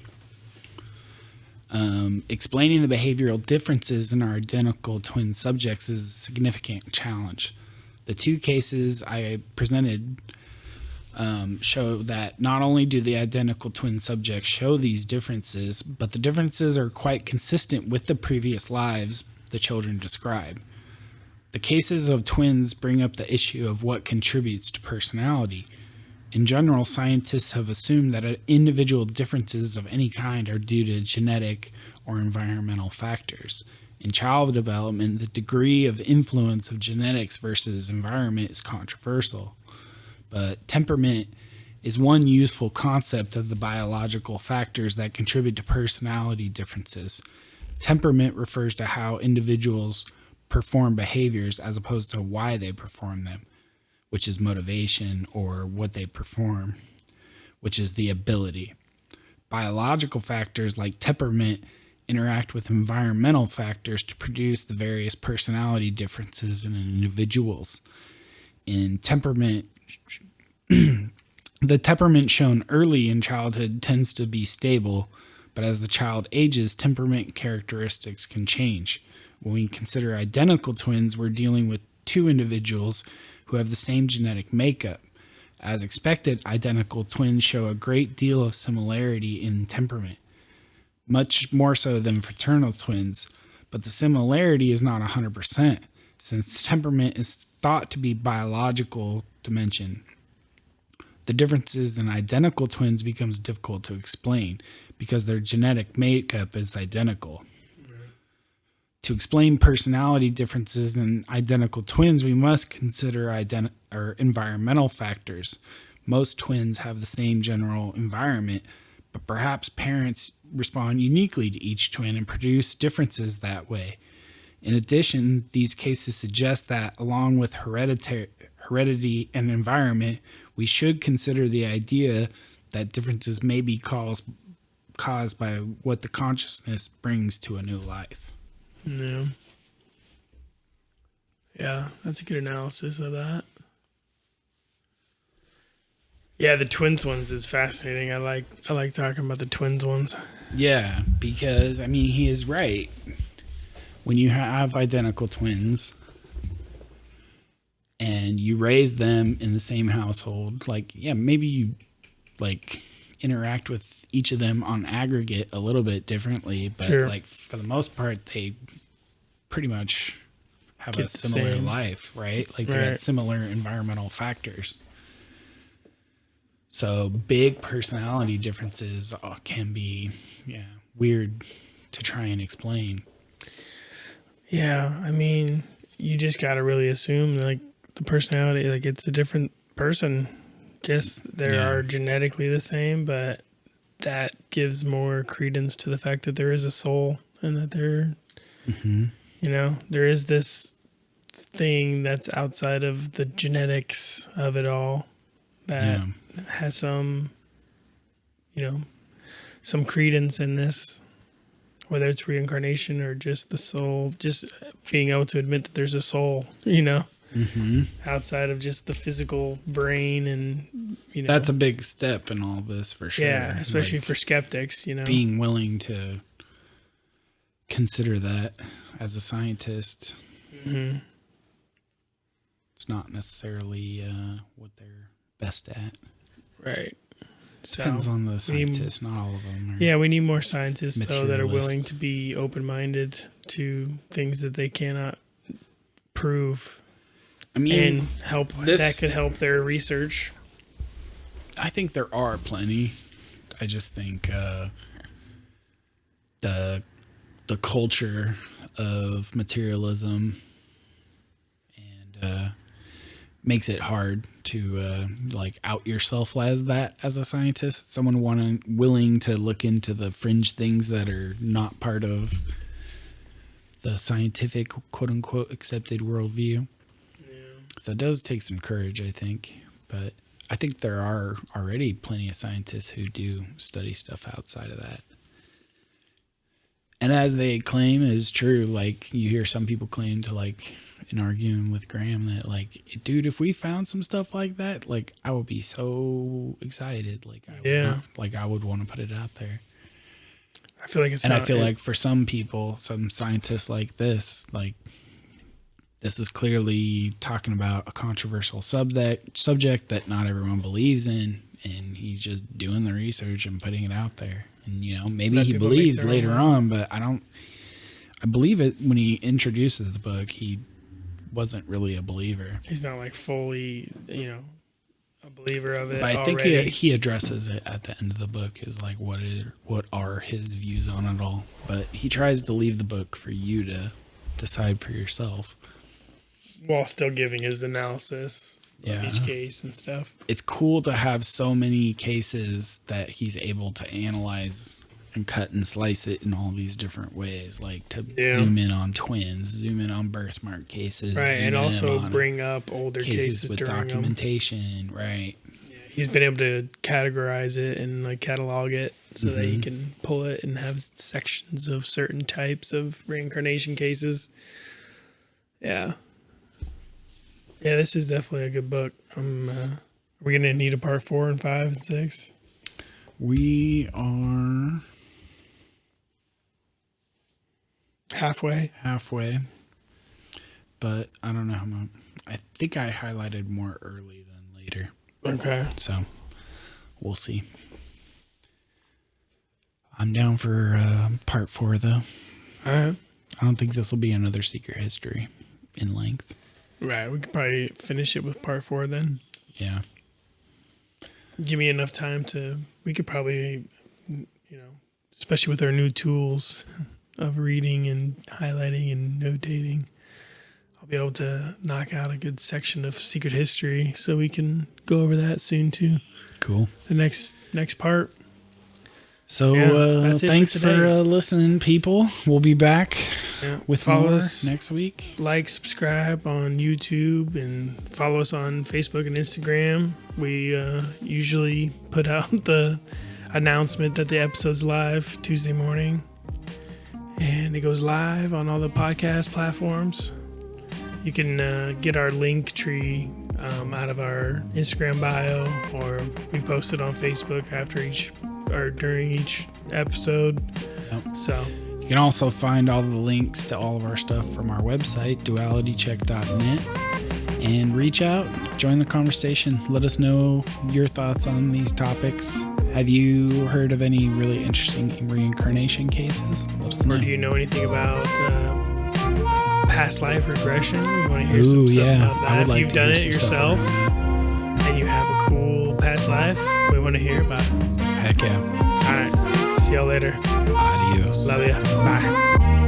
Explaining the behavioral differences in our identical twin subjects is a significant challenge. The two cases I presented show that not only do the identical twin subjects show these differences, but the differences are quite consistent with the previous lives the children describe. The cases of twins bring up the issue of what contributes to personality. In general, scientists have assumed that individual differences of any kind are due to genetic or environmental factors. In child development, the degree of influence of genetics versus environment is controversial. But temperament is one useful concept of the biological factors that contribute to personality differences. Temperament refers to how individuals perform behaviors as opposed to why they perform them, which is motivation, or what they perform, which is the ability. Biological factors like temperament interact with environmental factors to produce the various personality differences in individuals. In temperament, the temperament shown early in childhood tends to be stable, but as the child ages, temperament characteristics can change. When we consider identical twins, we're dealing with two individuals who have the same genetic makeup. As expected, identical twins show a great deal of similarity in temperament, much more so than fraternal twins, but the similarity is not 100%, since temperament is thought to be biological dimension. The differences in identical twins becomes difficult to explain because their genetic makeup is identical. To explain personality differences in identical twins, we must consider environmental factors. Most twins have the same general environment, but perhaps parents respond uniquely to each twin and produce differences that way. In addition, these cases suggest that, along with heredity and environment, we should consider the idea that differences may be caused by what the consciousness brings to a new life. No. Yeah, that's a good analysis of that. Yeah, the twins ones is fascinating. I like talking about the twins ones. Yeah, because I mean he is right. When you have identical twins and you raise them in the same household, maybe you interact with each of them on aggregate a little bit differently, but sure. For the most part they pretty much have a similar life, right? They had similar environmental factors. So big personality differences can be weird to try and explain. Yeah, I mean, you just got to really assume the personality, it's a different person. Just they are genetically the same, but that gives more credence to the fact that there is a soul and that there is this thing that's outside of the genetics of it all that has some credence in this, whether it's reincarnation or just the soul, just being able to admit that there's a soul, outside of just the physical brain, and that's a big step in all this for sure. Yeah, especially for skeptics, being willing to consider that as a scientist. Mm-hmm. It's not necessarily what they're best at. Right. So Depends on the scientists, not all of them. Yeah, we need more scientists, though, that are willing materialists. to be open-minded to things that they cannot prove I mean, and help this- that could help their research. I think there are plenty. I just think the culture of materialism and makes it hard to like out yourself as that as a scientist. Someone willing to look into the fringe things that are not part of the scientific quote unquote accepted worldview. So it does take some courage, I think, but I think there are already plenty of scientists who do study stuff outside of that. And as they claim is true, like you hear some people claim to like in arguing with Graham that like, dude, if we found some stuff like that, like I would be so excited. Like, I would want to put it out there. I feel like it's And not, I feel like for some people, some scientists like this, like this is clearly talking about a controversial subject that not everyone believes in, and he's just doing the research and putting it out there. And you know, maybe Let he people make believes their own later mind. on, but I believe it when he introduces the book, he wasn't really a believer. he's not like fully, a believer of it. But I think already. he addresses it at the end of the book is like what are his views on it all. But he tries to leave the book for you to decide for yourself. while still giving his analysis of each case and stuff. It's cool to have so many cases that he's able to analyze and cut and slice it in all these different ways, like to zoom in on twins, zoom in on birthmark cases, Right, zoom and in also on bring up older cases with during them. documentation, right? He's been able to categorize it and like catalog it so that Mm-hmm. he can pull it and have sections of certain types of reincarnation cases. Yeah. Yeah, this is definitely a good book. Are we gonna need a part 4 and 5 and 6? We are Halfway. halfway, but I don't know how much. I think I highlighted more early than later, Okay. so we'll see. I'm down for part 4 though. All right. I don't think this will be another secret history in length. Right. We could probably finish it with part 4 then. Yeah. Give me enough time to. We could probably, especially with our new tools of reading and highlighting and notating, I'll be able to knock out a good section of secret history, so we can go over that soon too. Cool. The next part. So that's it for thanks for today. listening, people. We'll be back Yeah. with Follow more us, next week. like, subscribe on YouTube, and follow us on Facebook and Instagram. We usually put out the announcement that the episode's live Tuesday morning, and it goes live on all the podcast platforms. You can get our link tree out of our Instagram bio, or we post it on Facebook after each or during each episode. Yep. So You can also find all the links to all of our stuff from our website, dualitycheck.net. And reach out, join the conversation. Let us know your thoughts on these topics. Have you heard of any really interesting reincarnation cases? Let us know. or do you know anything about past life regression? We want to hear some Ooh, stuff yeah. about I that. would If like you've to done hear it some stuff yourself around and you have a cool past life, we want to hear about it. that. Heck yeah. All right. See y'all later. Adios. Love ya. Bye.